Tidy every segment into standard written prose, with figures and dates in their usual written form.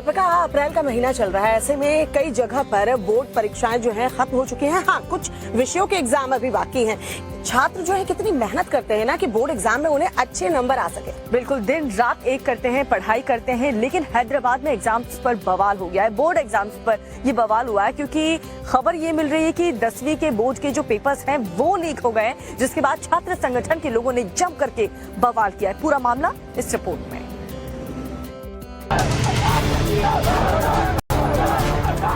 दीपिका, अप्रैल का महीना चल रहा है, ऐसे में कई जगह पर बोर्ड परीक्षाएं जो हैं खत्म हो चुकी हैं। हाँ, कुछ विषयों के एग्जाम अभी बाकी हैं। छात्र जो है कितनी मेहनत करते हैं ना कि बोर्ड एग्जाम में उन्हें अच्छे नंबर आ सके। बिल्कुल, दिन रात एक करते हैं, पढ़ाई करते हैं, लेकिन हैदराबाद में एग्जाम्स पर बवाल हो गया है। बोर्ड एग्जाम्स पर ये बवाल हुआ है क्योंकि खबर ये मिल रही है कि 10वीं के बोर्ड के जो पेपर्स हैं वो लीक हो गए, जिसके बाद छात्र संगठन के लोगों ने जम करके बवाल किया है। पूरा मामला इस रिपोर्ट में।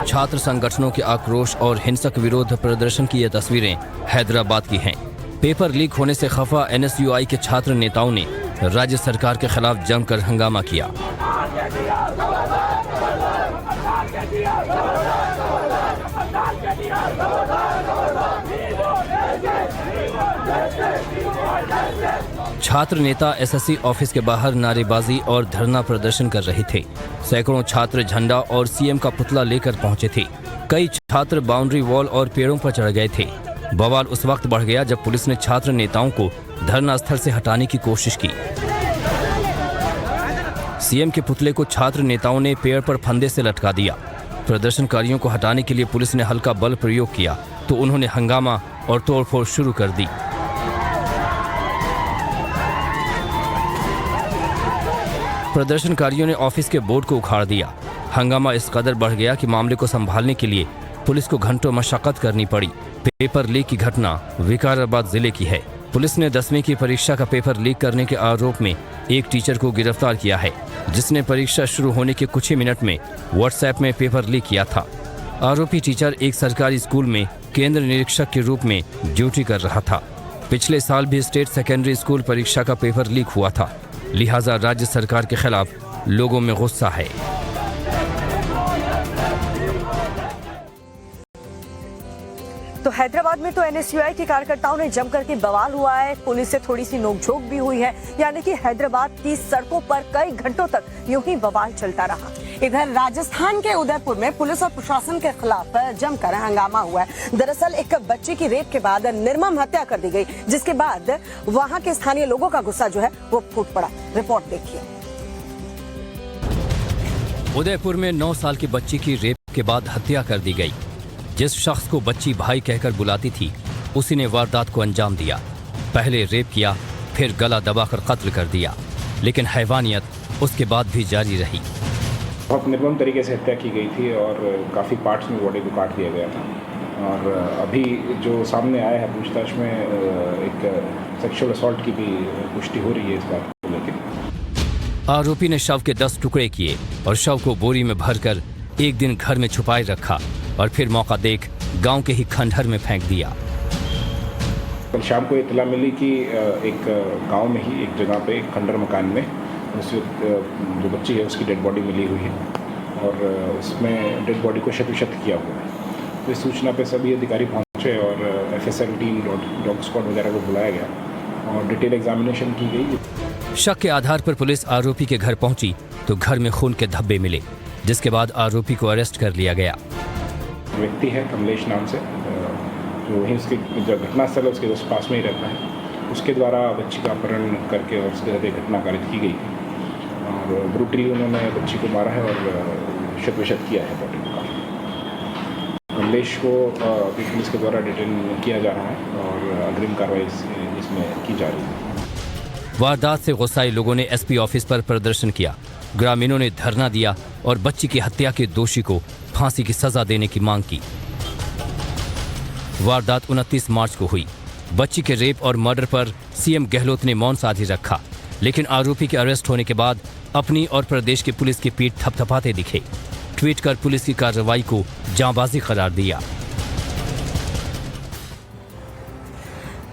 छात्र संगठनों के आक्रोश और हिंसक विरोध प्रदर्शन की ये तस्वीरें हैदराबाद की हैं। पेपर लीक होने से खफा NSUI के छात्र नेताओं ने राज्य सरकार के खिलाफ जमकर हंगामा किया। छात्र नेता SSC ऑफिस के बाहर नारेबाजी और धरना प्रदर्शन कर रहे थे। सैकड़ों छात्र झंडा और CM का पुतला लेकर पहुंचे थे। कई छात्र बाउंड्री वॉल और पेड़ों पर चढ़ गए थे। बवाल उस वक्त बढ़ गया जब पुलिस ने छात्र नेताओं को धरना स्थल से हटाने की कोशिश की। CM के पुतले को छात्र नेताओं ने पेड़ पर फंदे से लटका दिया। प्रदर्शनकारियों को हटाने के लिए पुलिस ने हल्का बल प्रयोग किया तो उन्होंने हंगामा और तोड़फोड़ शुरू कर दी। प्रदर्शनकारियों ने ऑफिस के बोर्ड को उखाड़ दिया। हंगामा इस कदर बढ़ गया कि मामले को संभालने के लिए पुलिस को घंटों मशक्कत करनी पड़ी। पेपर लीक की घटना विकाराबाद जिले की है। पुलिस ने 10वीं की परीक्षा का पेपर लीक करने के आरोप में एक टीचर को गिरफ्तार किया है, जिसने परीक्षा शुरू होने के कुछ ही मिनट में व्हाट्सएप में पेपर लीक किया था। आरोपी टीचर एक सरकारी स्कूल में केंद्र निरीक्षक के रूप में ड्यूटी कर रहा था। पिछले साल भी स्टेट सेकेंडरी स्कूल परीक्षा का पेपर लीक हुआ था, लिहाजा राज्य सरकार के खिलाफ लोगों में गुस्सा है। तो हैदराबाद में तो NSUI के कार्यकर्ताओं ने जम करके बवाल हुआ है। पुलिस से थोड़ी सी नोकझोंक भी हुई है, यानी कि हैदराबाद की सड़कों पर कई घंटों तक यूं ही बवाल चलता रहा। इधर राजस्थान के उदयपुर में पुलिस और प्रशासन के खिलाफ जमकर हंगामा हुआ है। दरअसल एक बच्ची की रेप के बाद निर्मम हत्या कर दी गई, जिसके बाद वहां के स्थानीय लोगों का गुस्सा जो है वो फूट पड़ा। रिपोर्ट देखिए। उदयपुर में 9 साल की बच्ची की रेप के बाद हत्या कर दी गई। जिस शख्स को बच्ची भाई कहकर बुलाती थी, उसी ने वारदात को अंजाम दिया। पहले रेप किया, फिर गला दबाकर कत्ल कर दिया, लेकिन हैवानियत उसके बाद भी जारी रही। बहुत निर्मम तरीके से हत्या की गई थी और काफ़ी पार्ट्स में बॉडी को काट दिया गया था। और अभी जो सामने आया है पूछताछ में एक सेक्सुअल असॉल्ट की भी पुष्टि हो रही है इस बात को लेकर। आरोपी ने शव के 10 टुकड़े किए और शव को बोरी में भरकर एक दिन घर में छुपाए रखा और फिर मौका देख गांव के ही खंडहर में फेंक दिया। कल शाम को इत्तला मिली कि एक गांव में ही एक जगह पे एक खंडहर मकान में उस जो बच्ची है उसकी डेड बॉडी मिली हुई है और उसमें डेड बॉडी को शत-विशत किया हुआ है। तो इस सूचना पे सभी अधिकारी पहुंचे और FSL टीम, डॉग स्क्वाड वगैरह को बुलाया गया और डिटेल एग्जामिनेशन की गई। शक के आधार पर पुलिस आरोपी के घर पहुंची तो घर में खून के धब्बे मिले, जिसके बाद आरोपी को अरेस्ट कर लिया गया। व्यक्ति है कमलेश नाम से, जो वहीं उसके जो घटनास्थल है उसके पास में ही रहता है। उसके द्वारा बच्ची का अपहरण करके और उसके साथ एक घटना कारित की गई और ब्रूटली उन्होंने बच्ची को मारा है और शत-विशत किया है बॉडी को। कमलेश को पुलिस के द्वारा डिटेन किया जा रहा है और अग्रिम कार्रवाई इसमें की जा रही है। वारदात से गुस्साए लोगों ने SP ऑफिस पर प्रदर्शन किया। ग्रामीणों ने धरना दिया और बच्ची की हत्या के दोषी को फांसी की सजा देने की मांग की। वारदात 29 मार्च को हुई। बच्ची के रेप और मर्डर पर CM गहलोत ने मौन साधी रखा, लेकिन आरोपी के अरेस्ट होने के बाद अपनी और प्रदेश की पुलिस की पीठ थपथपाते दिखे। ट्वीट कर पुलिस की कार्रवाई को जांबाजी करार दिया।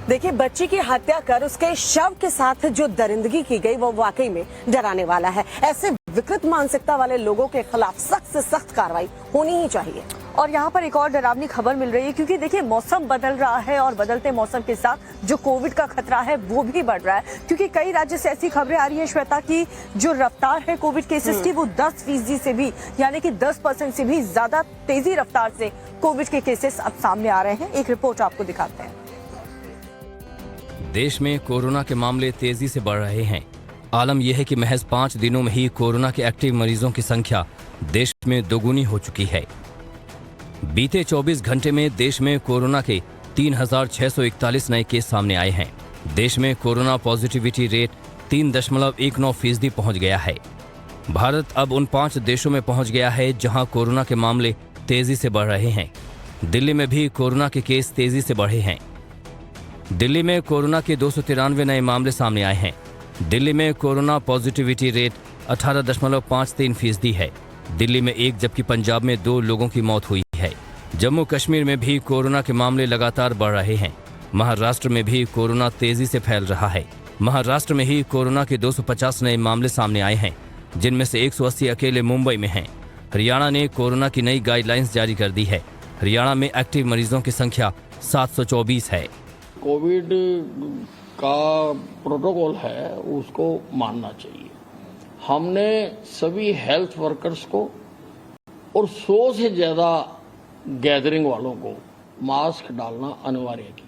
देखिए, बच्ची की हत्या कर उसके शव के साथ जो दरिंदगी की गई वो वाकई में डराने वाला है। ऐसे विकृत मानसिकता वाले लोगों के खिलाफ सख्त से सख्त कार्रवाई होनी ही चाहिए। और यहाँ पर एक और डरावनी खबर मिल रही है, क्योंकि देखिए मौसम बदल रहा है और बदलते मौसम के साथ जो कोविड का खतरा है वो भी बढ़ रहा है, क्योंकि कई राज्य से ऐसी खबरें आ रही है श्वेता की जो रफ्तार है कोविड केसेस की वो 10% से भी, यानी कि 10% से भी ज्यादा तेजी रफ्तार से कोविड के केसेस अब सामने आ रहे हैं। एक रिपोर्ट आपको दिखाते हैं। देश में कोरोना के मामले तेजी से बढ़ रहे हैं। आलम यह है कि महज 5 दिनों में ही कोरोना के एक्टिव मरीजों की संख्या देश में दोगुनी हो चुकी है। बीते 24 घंटे में देश में कोरोना के 3,641 नए केस सामने आए हैं। देश में कोरोना पॉजिटिविटी रेट 3.19% पहुंच गया है। भारत अब उन 5 देशों में पहुंच गया है जहां कोरोना के मामले तेजी से बढ़ रहे हैं। दिल्ली में भी कोरोना के केस तेजी से बढ़े हैं। दिल्ली में कोरोना के 293 नए मामले सामने आए हैं। दिल्ली में कोरोना पॉजिटिविटी रेट 18.53% है। दिल्ली में 1 जबकि पंजाब में 2 लोगों की मौत हुई है। जम्मू कश्मीर में भी कोरोना के मामले लगातार बढ़ रहे हैं। महाराष्ट्र में भी कोरोना तेजी से फैल रहा है। महाराष्ट्र में ही कोरोना के 250 नए मामले सामने आए हैं, जिनमें से 180 अकेले मुंबई में हैं। हरियाणा ने कोरोना की नई गाइडलाइंस जारी कर दी है। हरियाणा में एक्टिव मरीजों की संख्या 724 है। कोविड का प्रोटोकॉल है उसको मानना चाहिए। हमने सभी हेल्थ वर्कर्स को और 100 से ज्यादा गैदरिंग वालों को मास्क डालना अनिवार्य किया।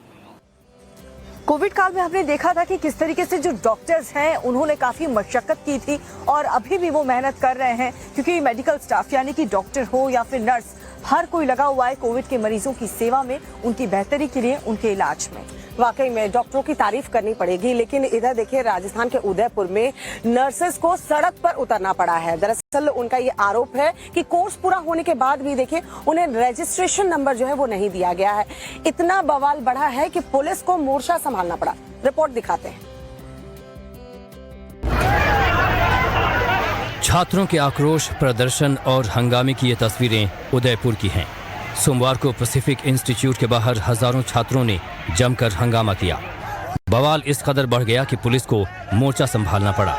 कोविड काल में हमने देखा था कि किस तरीके से जो डॉक्टर्स हैं उन्होंने काफी मशक्कत की थी और अभी भी वो मेहनत कर रहे हैं, क्योंकि मेडिकल स्टाफ यानी कि डॉक्टर हो या फिर नर्स, हर कोई लगा हुआ है कोविड के मरीजों की सेवा में, उनकी बेहतरी के लिए, उनके इलाज में। वाकई में डॉक्टरों की तारीफ करनी पड़ेगी। लेकिन इधर देखिए, राजस्थान के उदयपुर में नर्सेस को सड़क पर उतरना पड़ा है। दरअसल उनका ये आरोप है कि कोर्स पूरा होने के बाद भी देखिए उन्हें रजिस्ट्रेशन नंबर जो है वो नहीं दिया गया है। इतना बवाल बढ़ा है कि पुलिस को मोर्चा संभालना पड़ा। रिपोर्ट दिखाते हैं। छात्रों के आक्रोश, प्रदर्शन और हंगामे की ये तस्वीरें उदयपुर की हैं। सोमवार को पैसिफिक इंस्टीट्यूट के बाहर हजारों छात्रों ने जमकर हंगामा किया। बवाल इस कदर बढ़ गया कि पुलिस को मोर्चा संभालना पड़ा।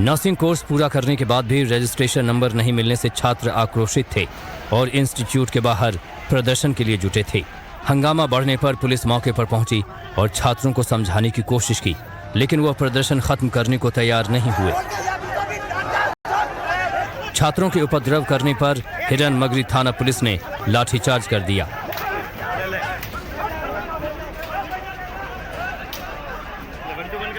नर्सिंग कोर्स पूरा करने के बाद भी रजिस्ट्रेशन नंबर नहीं मिलने से छात्र आक्रोशित थे और इंस्टीट्यूट के बाहर प्रदर्शन के लिए जुटे थे। हंगामा बढ़ने पर पुलिस मौके पर पहुंची और छात्रों को समझाने की कोशिश की, लेकिन वह प्रदर्शन खत्म करने को तैयार नहीं हुए। छात्रों के उपद्रव करने पर हिरन मगरी थाना पुलिस ने लाठीचार्ज कर दिया।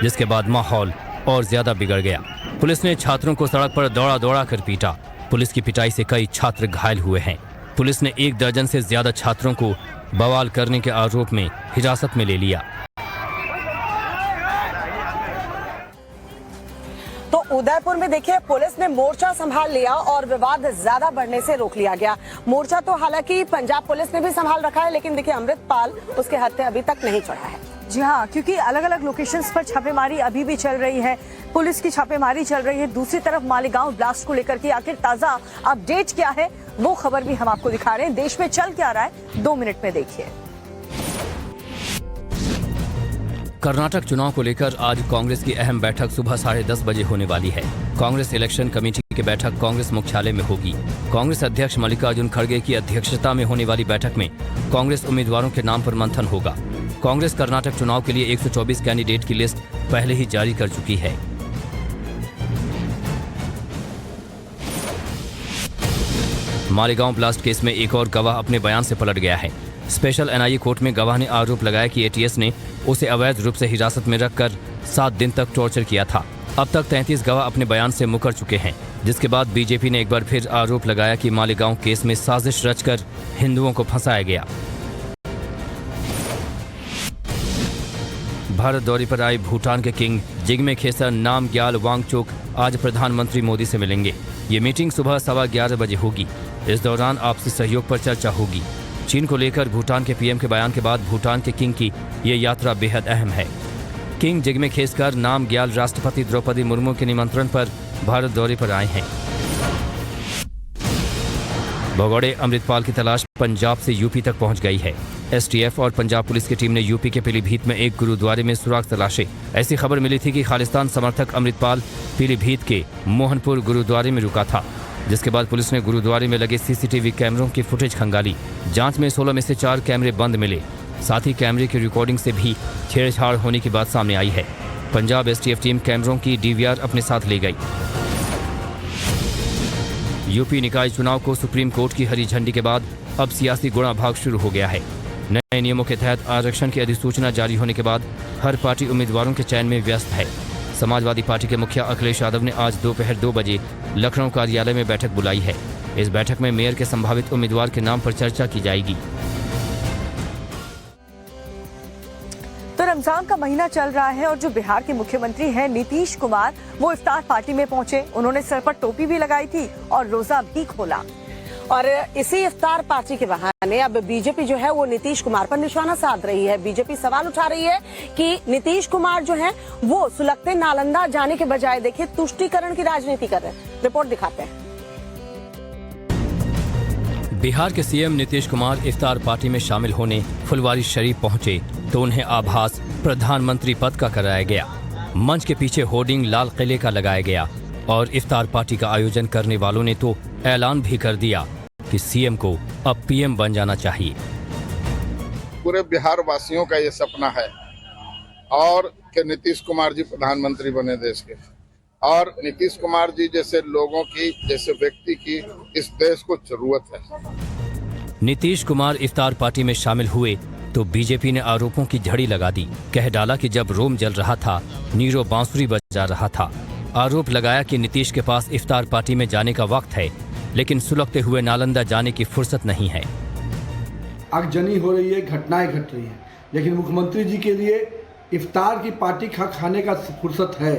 जिसके बाद माहौल और ज्यादा बिगड़ गया। पुलिस ने छात्रों को सड़क पर दौड़ा दौड़ा कर पीटा। पुलिस की पिटाई से कई छात्र घायल हुए हैं। पुलिस ने 1 दर्जन से ज्यादा छात्रों को बवाल करने के आरोप में हिरासत में ले लिया। तो उदयपुर में देखिए, पुलिस ने मोर्चा संभाल लिया और विवाद ज्यादा बढ़ने से रोक लिया गया। मोर्चा तो हालांकि पंजाब पुलिस ने भी संभाल रखा है, लेकिन देखिए अमृतपाल उसके हत्थे अभी तक नहीं चढ़ा है। जी हाँ, क्योंकि अलग अलग लोकेशंस पर छापेमारी अभी भी चल रही है। पुलिस की छापेमारी चल रही है। दूसरी तरफ मालेगांव ब्लास्ट को लेकर के आखिर ताजा अपडेट क्या है, वो खबर भी हम आपको दिखा रहे हैं। देश में चल क्या रहा है, 2 मिनट में देखिए। कर्नाटक चुनाव को लेकर आज कांग्रेस की अहम बैठक सुबह 10:30 बजे होने वाली है। कांग्रेस इलेक्शन कमेटी की बैठक कांग्रेस मुख्यालय में होगी। कांग्रेस अध्यक्ष मल्लिकार्जुन खड़गे की अध्यक्षता में होने वाली बैठक में कांग्रेस उम्मीदवारों के नाम पर मंथन होगा। कांग्रेस कर्नाटक चुनाव के लिए 124 कैंडिडेट की लिस्ट पहले ही जारी कर चुकी है। मालेगांव ब्लास्ट केस में एक और गवाह अपने बयान से पलट गया है। स्पेशल एनआईए कोर्ट में गवाह ने आरोप लगाया कि एटीएस ने उसे अवैध रूप से हिरासत में रखकर 7 दिन तक टॉर्चर किया था। अब तक 33 गवाह अपने बयान से मुकर चुके हैं, जिसके बाद बीजेपी ने एक बार फिर आरोप लगाया कि मालेगांव केस में साजिश रचकर हिंदुओं को फंसाया गया। भारत दौरे पर आए भूटान के किंग जिग्मे खेसर नामग्याल वांगचुक आज प्रधानमंत्री मोदी से मिलेंगे। ये मीटिंग सुबह 11:15 बजे होगी। इस दौरान आपसी सहयोग पर चर्चा होगी। चीन को लेकर भूटान के पीएम के बयान के बाद भूटान के किंग की ये यात्रा बेहद अहम है। किंग जिग्मे खेसर नामग्याल राष्ट्रपति द्रौपदी मुर्मू के निमंत्रण पर भारत दौरे पर आए हैं। भगोड़े अमृतपाल की तलाश पंजाब से यूपी तक पहुंच गई है। एसटीएफ और पंजाब पुलिस की टीम ने यूपी के पीलीभीत में एक गुरुद्वारे में सुराग तलाशे। ऐसी खबर मिली थी कि खालिस्तान समर्थक अमृतपाल पीलीभीत के मोहनपुर गुरुद्वारे में रुका था, जिसके बाद पुलिस ने गुरुद्वारे में लगे सीसीटीवी कैमरों की फुटेज खंगाली। जांच में 16 में से 4 कैमरे बंद मिले। साथ ही कैमरे की रिकॉर्डिंग से भी छेड़छाड़ होने की बात सामने आई है। पंजाब एसटीएफ टीम कैमरों की डीवीआर अपने साथ ले गई। यूपी निकाय चुनाव को सुप्रीम कोर्ट की हरी झंडी के बाद अब सियासी गुणा भाग शुरू हो गया है। नए नियमों के तहत आरक्षण की अधिसूचना जारी होने के बाद हर पार्टी उम्मीदवारों के चयन में व्यस्त है। समाजवादी पार्टी के मुखिया अखिलेश यादव ने आज दोपहर 2 बजे लखनऊ कार्यालय में बैठक बुलाई है। इस बैठक में मेयर के संभावित उम्मीदवार के नाम पर चर्चा की जाएगी। तो रमजान का महीना चल रहा है और जो बिहार के मुख्यमंत्री हैं नीतीश कुमार, वो इफ्तार पार्टी में पहुंचे। उन्होंने सर पर टोपी भी लगाई थी और रोजा भी खोला। और इसी इफ्तार पार्टी के बहाने अब बीजेपी जो है वो नीतीश कुमार पर निशाना साध रही है। बीजेपी सवाल उठा रही है कि नीतीश कुमार जो है वो सुलगते नालंदा जाने के बजाय देखिए तुष्टीकरण की राजनीति कर रहे हैं। रिपोर्ट दिखाते हैं। बिहार के सीएम नीतीश कुमार इफ्तार पार्टी में शामिल होने फुलवारी शरीफ पहुंचे तो उन्हें आभास प्रधानमंत्री पद का कराया गया। मंच के पीछे होर्डिंग लाल किले का लगाया गया और इफ्तार पार्टी का आयोजन करने वालों ने तो ऐलान भी कर दिया कि सीएम को अब पीएम बन जाना चाहिए। पूरे बिहार वासियों का ये सपना है और कि नीतीश कुमार जी प्रधानमंत्री बने देश के, और नीतीश कुमार जी जैसे लोगों की, जैसे व्यक्ति की इस देश को जरूरत है। नीतीश कुमार इफ्तार पार्टी में शामिल हुए तो बीजेपी ने आरोपों की झड़ी लगा दी। कह डाला कि जब रोम जल रहा था नीरो बांसुरी बजा रहा था। आरोप लगाया कि नीतीश के पास इफ्तार पार्टी में जाने का वक्त है, लेकिन सुलगते हुए नालंदा जाने की फुर्सत नहीं है। आगजनी हो रही है, घटनाएं घट रही हैं, लेकिन मुख्यमंत्री जी के लिए इफ्तार की पार्टी खाने का फुर्सत है,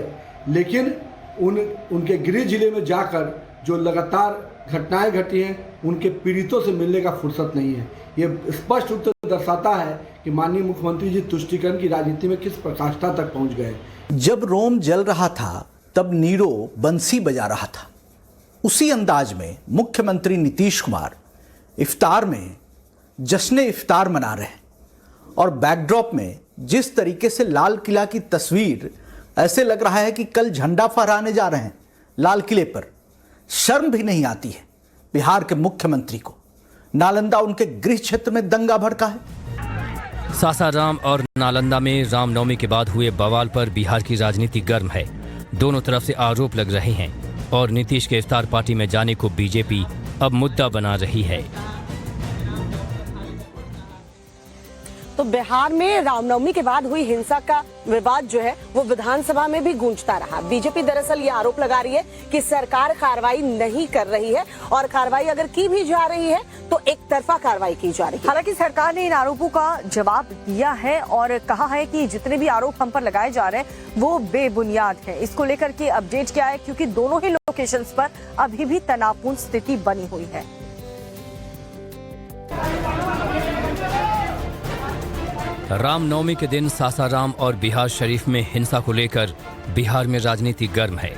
लेकिन उनके गृह जिले में जाकर जो लगातार घटनाएं घटी हैं उनके पीड़ितों से मिलने का फुर्सत नहीं है। ये स्पष्ट रूप से दर्शाता है कि माननीय मुख्यमंत्री जी तुष्टीकरण की राजनीति में किस प्रकाष्ठा तक पहुंच गए। जब रोम जल रहा था तब नीरो बंसी बजा रहा था। उसी अंदाज में मुख्यमंत्री नीतीश कुमार इफ्तार में जश्न इफ्तार मना रहे हैं और बैकड्रॉप में जिस तरीके से लाल किला की तस्वीर, ऐसे लग रहा है कि कल झंडा फहराने जा रहे हैं लाल किले पर। शर्म भी नहीं आती है बिहार के मुख्यमंत्री को। नालंदा उनके गृह क्षेत्र में दंगा भड़का है। सासाराम और नालंदा में रामनवमी के बाद हुए बवाल पर बिहार की राजनीति गर्म है। दोनों तरफ से आरोप लग रहे हैं और नीतीश के इफ्तार पार्टी में जाने को बीजेपी अब मुद्दा बना रही है। तो बिहार में रामनवमी के बाद हुई हिंसा का विवाद जो है वो विधानसभा में भी गूंजता रहा। बीजेपी दरअसल ये आरोप लगा रही है कि सरकार कार्रवाई नहीं कर रही है और कार्रवाई अगर की भी जा रही है तो एक तरफा कार्रवाई की जा रही है। हालांकि सरकार ने इन आरोपों का जवाब दिया है और कहा है कि जितने भी आरोप हम पर लगाए जा रहे हैं वो बेबुनियाद है। इसको लेकर के अपडेट क्या है, क्योंकि दोनों ही लोकेशंस पर अभी भी तनावपूर्ण स्थिति बनी हुई है। रामनवमी के दिन सासाराम और बिहार शरीफ में हिंसा को लेकर बिहार में राजनीति गर्म है।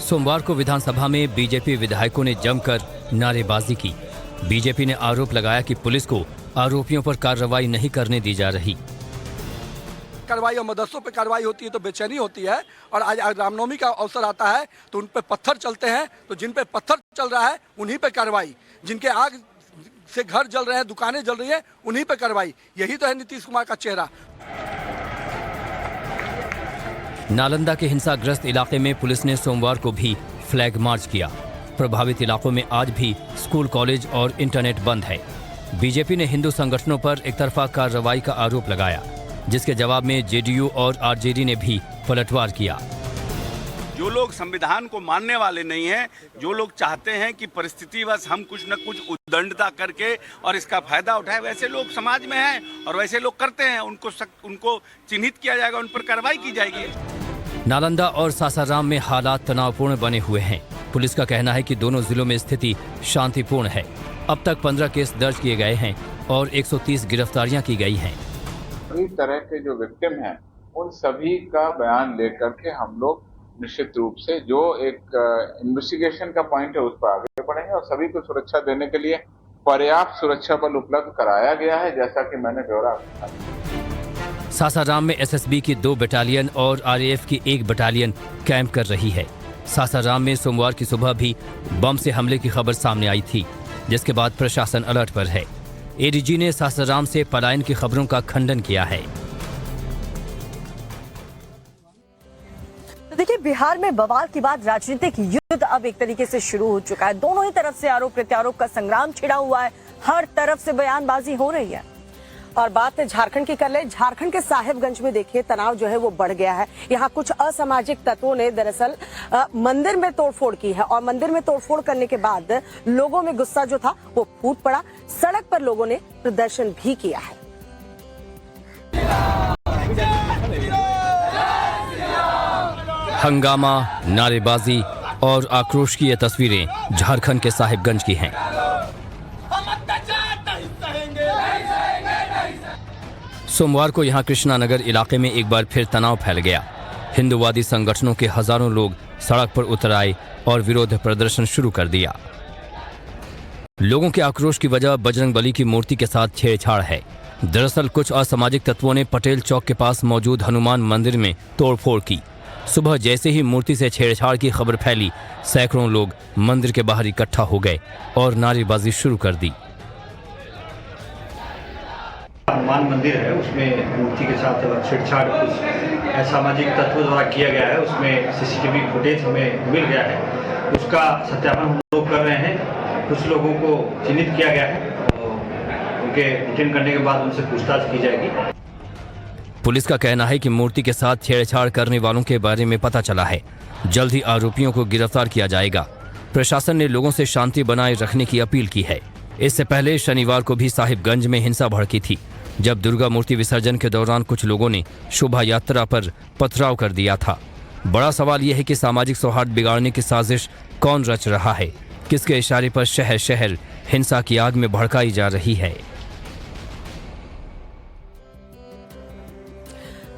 सोमवार को विधानसभा में बीजेपी विधायकों ने जमकर नारेबाजी की। बीजेपी ने आरोप लगाया कि पुलिस को आरोपियों पर कार्रवाई नहीं करने दी जा रही। कार्रवाई और मदरसों पे कार्रवाई होती है तो बेचैनी होती है, और आज रामनवमी का अवसर आता है तो उन पे पत्थर चलते हैं, तो जिन पे पत्थर चल रहा है उन्हीं पे कार्रवाई, जिनके आग से घर जल रहे हैं, दुकानें जल रही हैं, उन्हीं पे कार्रवाई। यही तो है नीतीश कुमार का चेहरा। नालंदा के हिंसाग्रस्त इलाके में पुलिस ने सोमवार को भी फ्लैग मार्च किया। प्रभावित इलाकों में आज भी स्कूल, कॉलेज और इंटरनेट बंद है। बीजेपी ने हिंदू संगठनों पर एकतरफा कार्रवाई का आरोप लगाया, जिसके जवाब में जेडीयू और आरजेडी ने भी पलटवार किया। जो लोग संविधान को मानने वाले नहीं हैं, जो लोग चाहते हैं कि परिस्थितिवश हम कुछ न कुछ उद्दंडता करके और इसका फायदा उठाए, वैसे लोग समाज में हैं और वैसे लोग करते हैं। उनको चिन्हित किया जाएगा, उन पर कार्रवाई की जाएगी। नालंदा और सासाराम में हालात तनावपूर्ण बने हुए हैं। पुलिस का कहना है कि दोनों जिलों में स्थिति शांतिपूर्ण है। अब तक 15 केस दर्ज किए गए हैं और 130 गिरफ्तारियां की गई हैं। इस तरह के जो विक्टिम हैं उन सभी का बयान लेकर के हम लोग निश्चित रूप से जो एक इन्वेस्टिगेशन का पॉइंट है उस पर आगे बढ़ेंगे, और सभी को सुरक्षा देने के लिए पर्याप्त सुरक्षा बल उपलब्ध कराया गया है, जैसा कि मैंने ब्यौरा बताया। सासाराम में एसएसबी की 2 बटालियन और आरएएफ की 1 बटालियन कैंप कर रही है। सासाराम में सोमवार की सुबह भी बम से हमले की खबर सामने आई थी, जिसके बाद प्रशासन अलर्ट पर है। एडीजी ने सासाराम से पलायन की खबरों का खंडन किया है। देखिए, बिहार में बवाल के बाद राजनीतिक युद्ध अब एक तरीके से शुरू हो चुका है। दोनों ही तरफ से आरोप प्रत्यारोप का संग्राम छिड़ा हुआ है। हर तरफ से बयानबाजी हो रही है। और बात झारखंड की कर ले। झारखंड के साहिबगंज में देखिए तनाव जो है वो बढ़ गया है। यहाँ कुछ असामाजिक तत्वों ने दरअसल मंदिर में तोड़फोड़ की है और मंदिर में तोड़फोड़ करने के बाद लोगों में गुस्सा जो था वो फूट पड़ा। सड़क पर लोगों ने प्रदर्शन भी किया है। हंगामा, नारेबाजी और आक्रोश की ये तस्वीरें झारखंड के साहिबगंज की हैं। सोमवार को यहां कृष्णानगर इलाके में एक बार फिर तनाव फैल गया। हिंदूवादी संगठनों के हजारों लोग सड़क पर उतर आए और विरोध प्रदर्शन शुरू कर दिया। लोगों के आक्रोश की वजह बजरंगबली की मूर्ति के साथ छेड़छाड़ है। दरअसल कुछ असामाजिक तत्वों ने पटेल चौक के पास मौजूद हनुमान मंदिर में तोड़फोड़ की। सुबह जैसे ही मूर्ति से छेड़छाड़ की खबर फैली, सैकड़ों लोग मंदिर के बाहर इकट्ठा हो गए और नारेबाजी शुरू कर दी। हनुमान मंदिर है, उसमें मूर्ति के साथ छेड़छाड़ कुछ असामाजिक तत्वों द्वारा किया गया है। उसमें सीसीटीवी फुटेज हमें मिल गया है, उसका सत्यापन हम लोग कर रहे हैं। कुछ लोगों को चिन्हित किया गया है और उनके डिटेन करने के बाद उनसे पूछताछ की जाएगी। पुलिस का कहना है कि मूर्ति के साथ छेड़छाड़ करने वालों के बारे में पता चला है। जल्द ही आरोपियों को गिरफ्तार किया जाएगा। प्रशासन ने लोगों से शांति बनाए रखने की अपील की है। इससे पहले शनिवार को भी साहिबगंज में हिंसा भड़की थी, जब दुर्गा मूर्ति विसर्जन के दौरान कुछ लोगों ने शोभा यात्रा पर पथराव कर दिया था। बड़ा सवाल यह है कि सामाजिक सौहार्द बिगाड़ने की साजिश कौन रच रहा है, किसके इशारे पर शहर शहर हिंसा की आग में भड़काई जा रही है।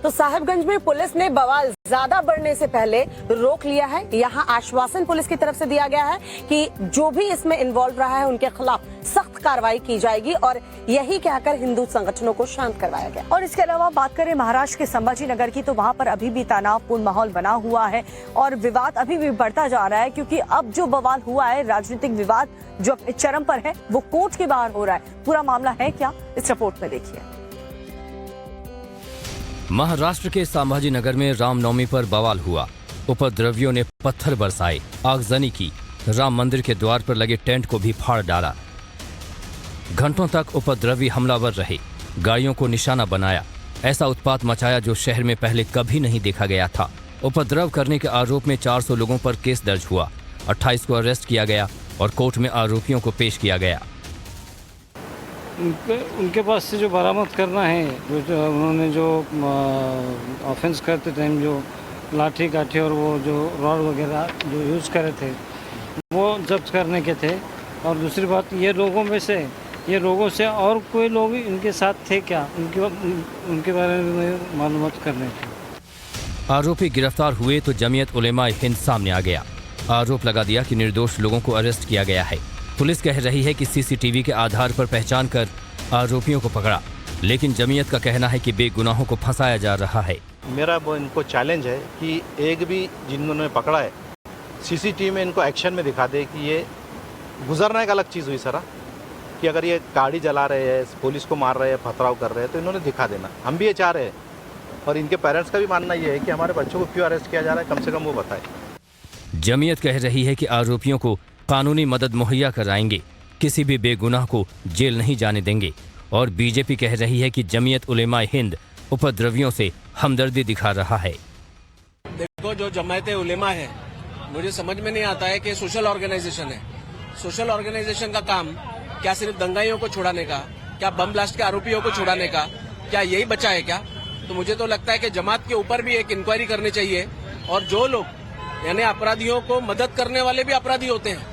तो साहिबगंज में पुलिस ने बवाल ज्यादा बढ़ने से पहले रोक लिया है। यहाँ आश्वासन पुलिस की तरफ से दिया गया है कि जो भी इसमें इन्वॉल्व रहा है उनके खिलाफ सख्त कार्रवाई की जाएगी और यही कहकर हिंदू संगठनों को शांत करवाया गया। और इसके अलावा बात करें महाराष्ट्र के संभाजी नगर की, तो वहां पर अभी भी तनावपूर्ण माहौल बना हुआ है और विवाद अभी भी बढ़ता जा रहा है, क्योंकि अब जो बवाल हुआ है, राजनीतिक विवाद जो अपने चरम पर है, वो कोर्ट के बाहर हो रहा है। पूरा मामला है क्या, इस रिपोर्ट में देखिए। महाराष्ट्र के संभाजी नगर में रामनवमी पर बवाल हुआ। उपद्रवियों ने पत्थर बरसाए, आगजनी की, राम मंदिर के द्वार पर लगे टेंट को भी फाड़ डाला। घंटों तक उपद्रवी हमलावर रहे, गाड़ियों को निशाना बनाया। ऐसा उत्पात मचाया जो शहर में पहले कभी नहीं देखा गया था। उपद्रव करने के आरोप में 400 लोगों पर केस दर्ज हुआ। 28 को अरेस्ट किया गया और कोर्ट में आरोपियों को पेश किया गया। उनके पास से जो बरामद करना है, जो उन्होंने जो ऑफेंस करते टाइम जो लाठी काठी और वो जो रॉड वगैरह जो यूज़ करे थे, वो जब्त करने के थे। और दूसरी बात, ये लोगों से और कोई लोग इनके साथ थे क्या, उनके बारे में मालूमात करने थे। आरोपी गिरफ्तार हुए तो जमीयत उलेमा हिंद सामने आ गया। आरोप लगा दिया कि निर्दोष लोगों को अरेस्ट किया गया है। पुलिस कह रही है कि सीसीटीवी के आधार पर पहचान कर आरोपियों को पकड़ा, लेकिन जमीयत का कहना है कि बेगुनाहों को फंसाया जा रहा है। मेरा वो इनको चैलेंज है कि एक भी जिन्होंने पकड़ा है, सीसीटीवी में इनको एक्शन में दिखा दे कि ये गुजरना एक अलग चीज़ हुई सर, कि अगर ये गाड़ी जला रहे हैं, पुलिस को मार रहे हैं, पथराव कर रहे हैं, तो इन्होंने दिखा देना। हम भी ये चाह रहे हैं और इनके पेरेंट्स का भी मानना ये है कि हमारे बच्चों को क्यों अरेस्ट किया जा रहा है, कम से कम वो बताए। जमीयत कह रही है कि आरोपियों को कानूनी मदद मुहैया कराएंगे, किसी भी बेगुनाह को जेल नहीं जाने देंगे। और बीजेपी कह रही है कि जमीयत उलेमा हिंद उपद्रवियों से हमदर्दी दिखा रहा है। देखो, जो जमायत उलेमा है, मुझे समझ में नहीं आता है कि सोशल ऑर्गेनाइजेशन है। सोशल ऑर्गेनाइजेशन का काम क्या सिर्फ दंगाइयों को छुड़ाने का, क्या बम ब्लास्ट के आरोपियों को छुड़ाने का, क्या यही बचा है क्या? तो मुझे तो लगता है कि जमात के ऊपर भी एक इंक्वायरी करनी चाहिए और जो लोग यानी अपराधियों को मदद करने वाले भी अपराधी होते हैं।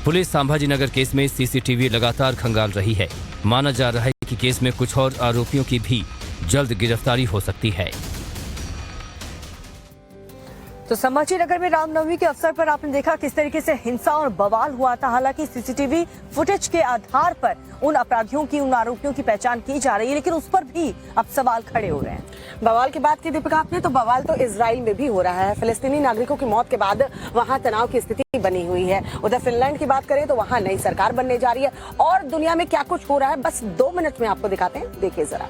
पुलिस संभाजी नगर केस में सीसीटीवी लगातार खंगाल रही है। माना जा रहा है कि केस में कुछ और आरोपियों की भी जल्द गिरफ्तारी हो सकती है। तो संभाजी नगर में रामनवमी के अवसर पर आपने देखा किस तरीके से हिंसा और बवाल हुआ था। हालांकि सीसीटीवी फुटेज के आधार पर उन अपराधियों की, उन आरोपियों की पहचान की जा रही है, लेकिन उस पर भी अब सवाल खड़े हो रहे हैं। बवाल की बात की दीपिका आपने, तो बवाल तो इजराइल में भी हो रहा है। फिलिस्तीनी नागरिकों की मौत के बाद वहां तनाव की स्थिति बनी हुई है। उधर फिनलैंड की बात करें तो वहां नई सरकार बनने जा रही है और दुनिया में क्या कुछ हो रहा है बस 2 मिनट में आपको दिखाते हैं, देखिए जरा।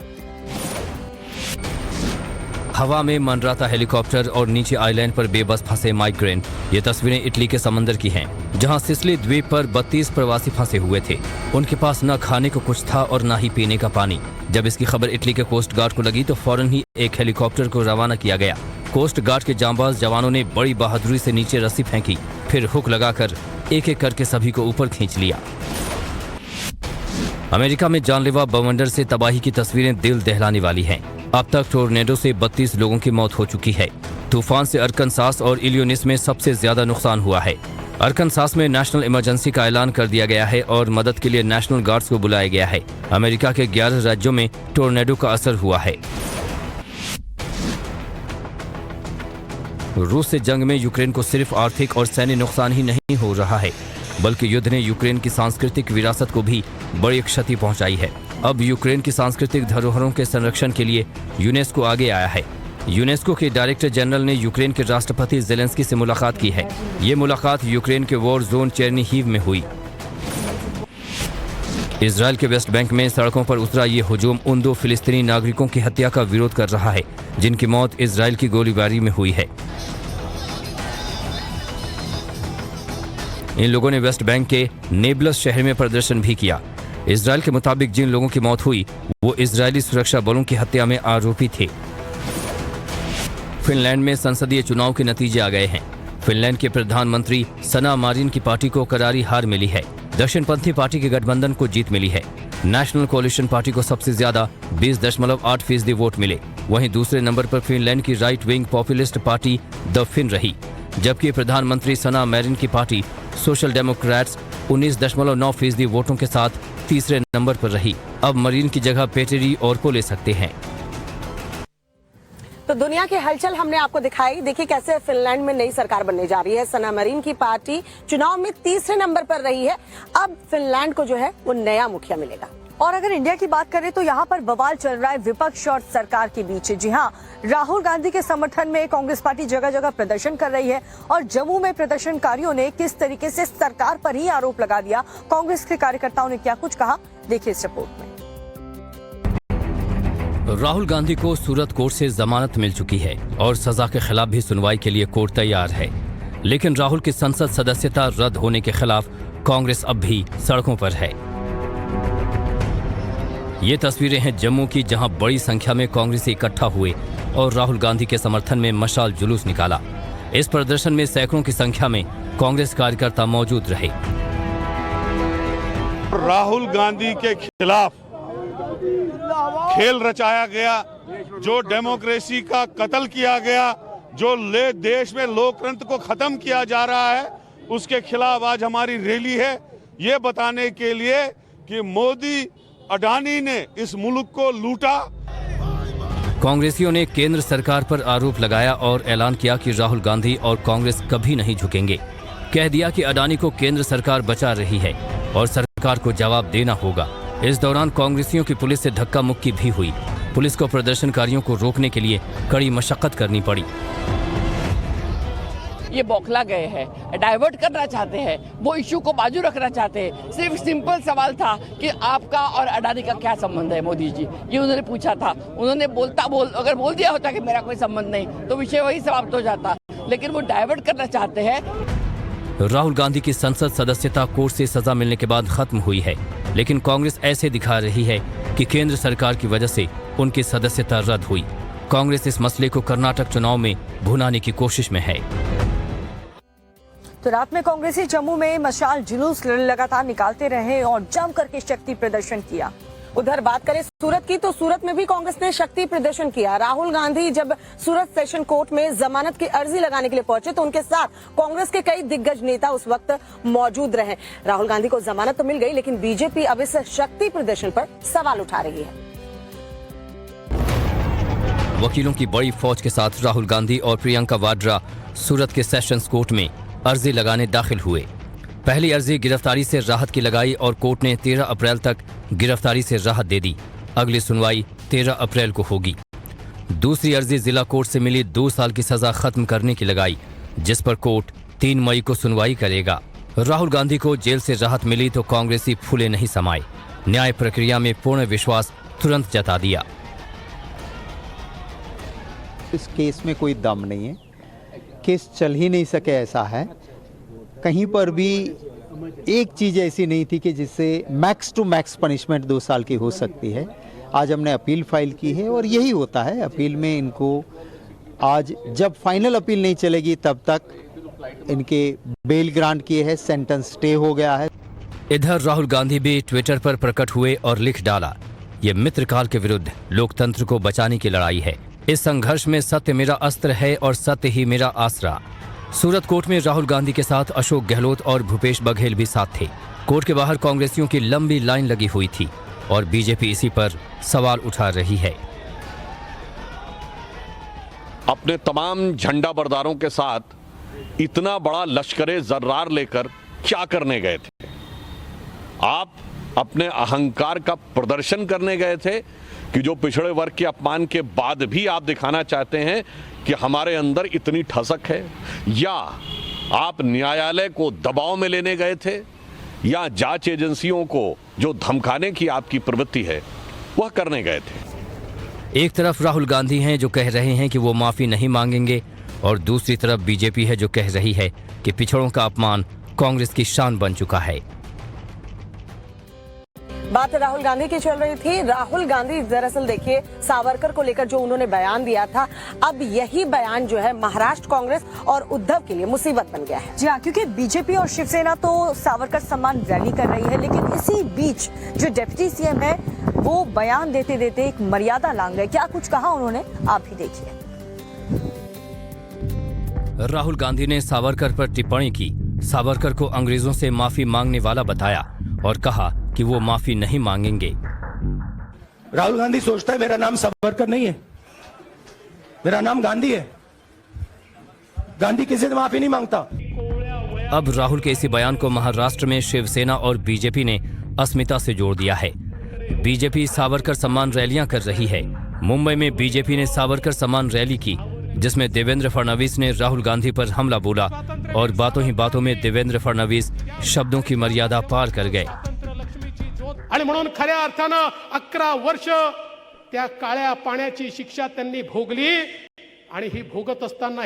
हवा में मंडराता हेलीकॉप्टर और नीचे आइलैंड पर बेबस फंसे माइग्रेंट। ये तस्वीरें इटली के समंदर की हैं, जहां सिसिली द्वीप पर 32 प्रवासी फंसे हुए थे। उनके पास न खाने को कुछ था और न ही पीने का पानी। जब इसकी खबर इटली के कोस्ट गार्ड को लगी तो फौरन ही एक हेलीकॉप्टर को रवाना किया गया। कोस्ट गार्ड के जांबाज जवानों ने बड़ी बहादुरी से नीचे रस्सी फेंकी, फिर हुक लगाकर एक एक करके सभी को ऊपर खींच लिया। अमेरिका में जानलेवा बवंडर से तबाही की तस्वीरें दिल दहलाने वाली हैं। अब तक टोर्नेडो से 32 लोगों की मौत हो चुकी है। तूफान से अरकानसास और इलिनॉइस में सबसे ज्यादा नुकसान हुआ है। अरकानसास में नेशनल इमरजेंसी का ऐलान कर दिया गया है और मदद के लिए नेशनल गार्ड्स को बुलाया गया है। अमेरिका के 11 राज्यों में टोर्नेडो का असर हुआ है। रूस से जंग में यूक्रेन को सिर्फ आर्थिक और सैन्य नुकसान ही नहीं हो रहा है, बल्कि युद्ध ने यूक्रेन की सांस्कृतिक विरासत को भी बड़ी क्षति पहुंचाई है। अब यूक्रेन की सांस्कृतिक धरोहरों के संरक्षण के लिए यूनेस्को आगे आया है। यूनेस्को के डायरेक्टर जनरल ने यूक्रेन के राष्ट्रपति जेलेंस्की से मुलाकात की है। ये मुलाकात यूक्रेन के वॉर जोन चेरनीहिव में हुई। इजराइल के वेस्ट बैंक में सड़कों पर उतरा ये हुजूम उन 2 फिलिस्तीनी नागरिकों की हत्या का विरोध कर रहा है, जिनकी मौत इजराइल की गोलीबारी में हुई है। इन लोगों ने वेस्ट बैंक के नेबलस शहर में प्रदर्शन भी किया। इजराइल के मुताबिक जिन लोगों की मौत हुई वो इजरायली सुरक्षा बलों की हत्या में आरोपी थे। फिनलैंड में संसदीय चुनाव के नतीजे आ गए हैं। फिनलैंड के प्रधानमंत्री सना मारिन की पार्टी को करारी हार मिली है। दक्षिणपंथी पार्टी के गठबंधन को जीत मिली है। नेशनल कोalition पार्टी को सबसे ज्यादा 20.8% वोट मिले। वहीं दूसरे नंबर पर फिनलैंड की right wing populist party the Finn रही, जबकि प्रधानमंत्री सना मैरिन की पार्टी सोशल डेमोक्रेट्स 19.9% वोटों के साथ तीसरे नंबर पर रही। अब मरीन की जगह पेटेरी ओरपो ले सकते हैं। तो दुनिया की हलचल हमने आपको दिखाई। देखिए कैसे फिनलैंड में नई सरकार बनने जा रही है। सना मरीन की पार्टी चुनाव में तीसरे नंबर पर रही है। अब फिनलैंड को जो है वो नया मुखिया मिलेगा। और अगर इंडिया की बात करें तो यहाँ पर बवाल चल रहा है विपक्ष और सरकार के बीच। जी हाँ, राहुल गांधी के समर्थन में कांग्रेस पार्टी जगह जगह प्रदर्शन कर रही है और जम्मू में प्रदर्शनकारियों ने किस तरीके से सरकार पर ही आरोप लगा दिया। कांग्रेस के कार्यकर्ताओं ने क्या कुछ कहा, देखिए इस रिपोर्ट में। राहुल गांधी को सूरत कोर्ट से जमानत मिल चुकी है और सजा के खिलाफ भी सुनवाई के लिए कोर्ट तैयार है। लेकिन राहुल की संसद सदस्यता रद्द होने के खिलाफ कांग्रेस अब भी सड़कों पर है। ये तस्वीरें हैं जम्मू की, जहां बड़ी संख्या में कांग्रेसी इकट्ठा हुए और राहुल गांधी के समर्थन में मशाल जुलूस निकाला। इस प्रदर्शन में सैकड़ों की संख्या में कांग्रेस कार्यकर्ता मौजूद रहे। राहुल गांधी के खिलाफ खेल रचाया गया, जो डेमोक्रेसी का कत्ल किया गया, जो देश में लोकतंत्र को खत्म किया जा रहा है, उसके खिलाफ आज हमारी रैली है। ये बताने के लिए कि मोदी अडानी ने इस मुल्क को लूटा। कांग्रेसियों ने केंद्र सरकार पर आरोप लगाया और ऐलान किया कि राहुल गांधी और कांग्रेस कभी नहीं झुकेंगे। कह दिया कि अडानी को केंद्र सरकार बचा रही है और सरकार को जवाब देना होगा। इस दौरान कांग्रेसियों की पुलिस से धक्का मुक्की भी हुई। पुलिस को प्रदर्शनकारियों को रोकने के लिए कड़ी मशक्कत करनी पड़ी। ये बौखला गए हैं, डाइवर्ट करना चाहते हैं, वो इश्यू को बाजू रखना चाहते हैं। सिर्फ सिंपल सवाल था कि आपका और अडानी का क्या संबंध है मोदी जी, ये उन्होंने पूछा था। उन्होंने अगर बोल दिया होता कि मेरा कोई संबंध नहीं तो विषय वही समाप्त हो जाता, लेकिन वो डाइवर्ट करना चाहते हैं। राहुल गांधी की संसद सदस्यता कोर्ट से सजा मिलने के बाद खत्म हुई है, लेकिन कांग्रेस ऐसे दिखा रही है कि केंद्र सरकार की वजह से उनकी सदस्यता रद्द हुई। कांग्रेस इस मसले को कर्नाटक चुनाव में भुनाने की कोशिश में है। तो रात में कांग्रेसी जम्मू में मशाल जुलूस लगातार निकालते रहे और जम करके शक्ति प्रदर्शन किया। उधर बात करें सूरत की, तो सूरत में भी कांग्रेस ने शक्ति प्रदर्शन किया। राहुल गांधी जब सूरत सेशन कोर्ट में जमानत की अर्जी लगाने के लिए पहुंचे तो उनके साथ कांग्रेस के कई दिग्गज नेता उस वक्त मौजूद रहे। राहुल गांधी को जमानत तो मिल गई, लेकिन बीजेपी अब इस शक्ति प्रदर्शन पर सवाल उठा रही है। वकीलों की बड़ी फौज के साथ राहुल गांधी और प्रियंका वाड्रा सूरत के सेशंस कोर्ट में अर्जी लगाने दाखिल हुए। पहली अर्जी गिरफ्तारी से राहत की लगाई और कोर्ट ने 13 अप्रैल तक गिरफ्तारी से राहत दे दी। अगली सुनवाई 13 अप्रैल को होगी। दूसरी अर्जी जिला कोर्ट से मिली 2 साल की सजा खत्म करने की लगाई, जिस पर कोर्ट 3 मई को सुनवाई करेगा। राहुल गांधी को जेल से राहत मिली तो कांग्रेसी फूले नहीं समाये। न्याय प्रक्रिया में पूर्ण विश्वास तुरंत जता दिया। इस केस में कोई दम नहीं है, केस चल ही नहीं सके ऐसा है। कहीं पर भी एक चीज़ ऐसी नहीं थी कि जिससे मैक्स टू मैक्स पनिशमेंट 2 साल की हो सकती है। आज हमने अपील फाइल की है और यही होता है अपील में। इनको आज जब फाइनल अपील नहीं चलेगी तब तक इनके बेल ग्रांट किए है, सेंटेंस स्टे हो गया है। इधर राहुल गांधी भी ट्विटर पर प्रकट हुए और लिख डाला, ये मित्रकाल के विरुद्ध लोकतंत्र को बचाने की लड़ाई है। इस संघर्ष में सत्य मेरा अस्त्र है और सत्य ही मेरा आसरा। सूरत कोर्ट में राहुल गांधी के साथ अशोक गहलोत और भूपेश बघेल भी साथ थे। कोर्ट के बाहर कांग्रेसियों की लंबी लाइन लगी हुई थी और बीजेपी इसी पर सवाल उठा रही है। अपने तमाम झंडा बरदारों के साथ इतना बड़ा लश्करे जर्रार लेकर क्या करने गए थे? आप अपने अहंकार का प्रदर्शन करने गए थे कि जो पिछड़े वर्ग के अपमान के बाद भी आप दिखाना चाहते हैं कि हमारे अंदर इतनी ठसक है, या आप न्यायालय को दबाव में लेने गए थे, या जांच एजेंसियों को जो धमकाने की आपकी प्रवृत्ति है वह करने गए थे? एक तरफ राहुल गांधी हैं जो कह रहे हैं कि वो माफी नहीं मांगेंगे और दूसरी तरफ बीजेपी है जो कह रही है कि पिछड़ों का अपमान कांग्रेस की शान बन चुका है। बात राहुल गांधी की चल रही थी। राहुल गांधी दरअसल देखिए सावरकर को लेकर जो उन्होंने बयान दिया था, अब यही बयान जो है महाराष्ट्र कांग्रेस और उद्धव के लिए मुसीबत बन गया है। जी हाँ, क्योंकि बीजेपी और शिवसेना तो सावरकर सम्मान रैली कर रही है, लेकिन इसी बीच जो डिप्टी सीएम है वो बयान देते देते एक मर्यादा लांघ गए। क्या कुछ कहा उन्होंने, आप ही देखिए। राहुल गांधी ने सावरकर पर टिप्पणी की, सावरकर को अंग्रेजों से माफी मांगने वाला बताया और कहा कि वो माफी नहीं मांगेंगे। राहुल गांधी सोचता है मेरा नाम सावरकर नहीं है, मेरा नाम गांधी है। गांधी किसी से माफी नहीं मांगता। अब राहुल के इसी बयान को महाराष्ट्र में शिवसेना और बीजेपी ने अस्मिता से जोड़ दिया है। बीजेपी सावरकर सम्मान रैलियां कर रही है। मुंबई में बीजेपी ने सावरकर सम्मान रैली की, जिसमें देवेंद्र फडणवीस ने राहुल गांधी पर हमला बोला और बातों ही बातों में देवेंद्र फडणवीस शब्दों की मर्यादा पार कर गए। आणि म्हणून खऱ्या अर्थानं 11 वर्ष त्या काळ्या पाण्याची शिक्षा त्यांनी भोगली आणि ही भोगत असताना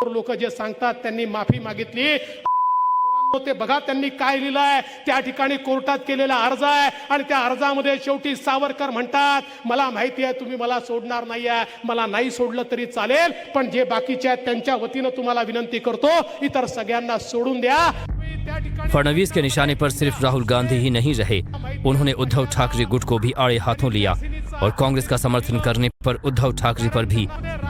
लोक जे सांगतात त्यांनी माफी मागितली। ते बघा त्यांनी काय लिहिलंय, त्या ठिकाणी कोर्टात केलेला अर्ज आहे आणि त्या अर्जामध्ये शेवटी सावरकर म्हणतात मला माहिती आहे तुम्ही मला सोडणार नाहीये, मला नाही सोडलं तरी चालेल, पण जे बाकीचे आहेत त्यांच्या वतीनं तुम्हाला विनंती करतो इतर सगळ्यांना सोडून द्या। फडणवीस के निशाने पर सिर्फ राहुल गांधी ही नहीं रहे, उन्होंने उद्धव ठाकरे गुट को भी आड़े हाथों लिया और कांग्रेस का समर्थन करने पर उद्धव ठाकरे पर भी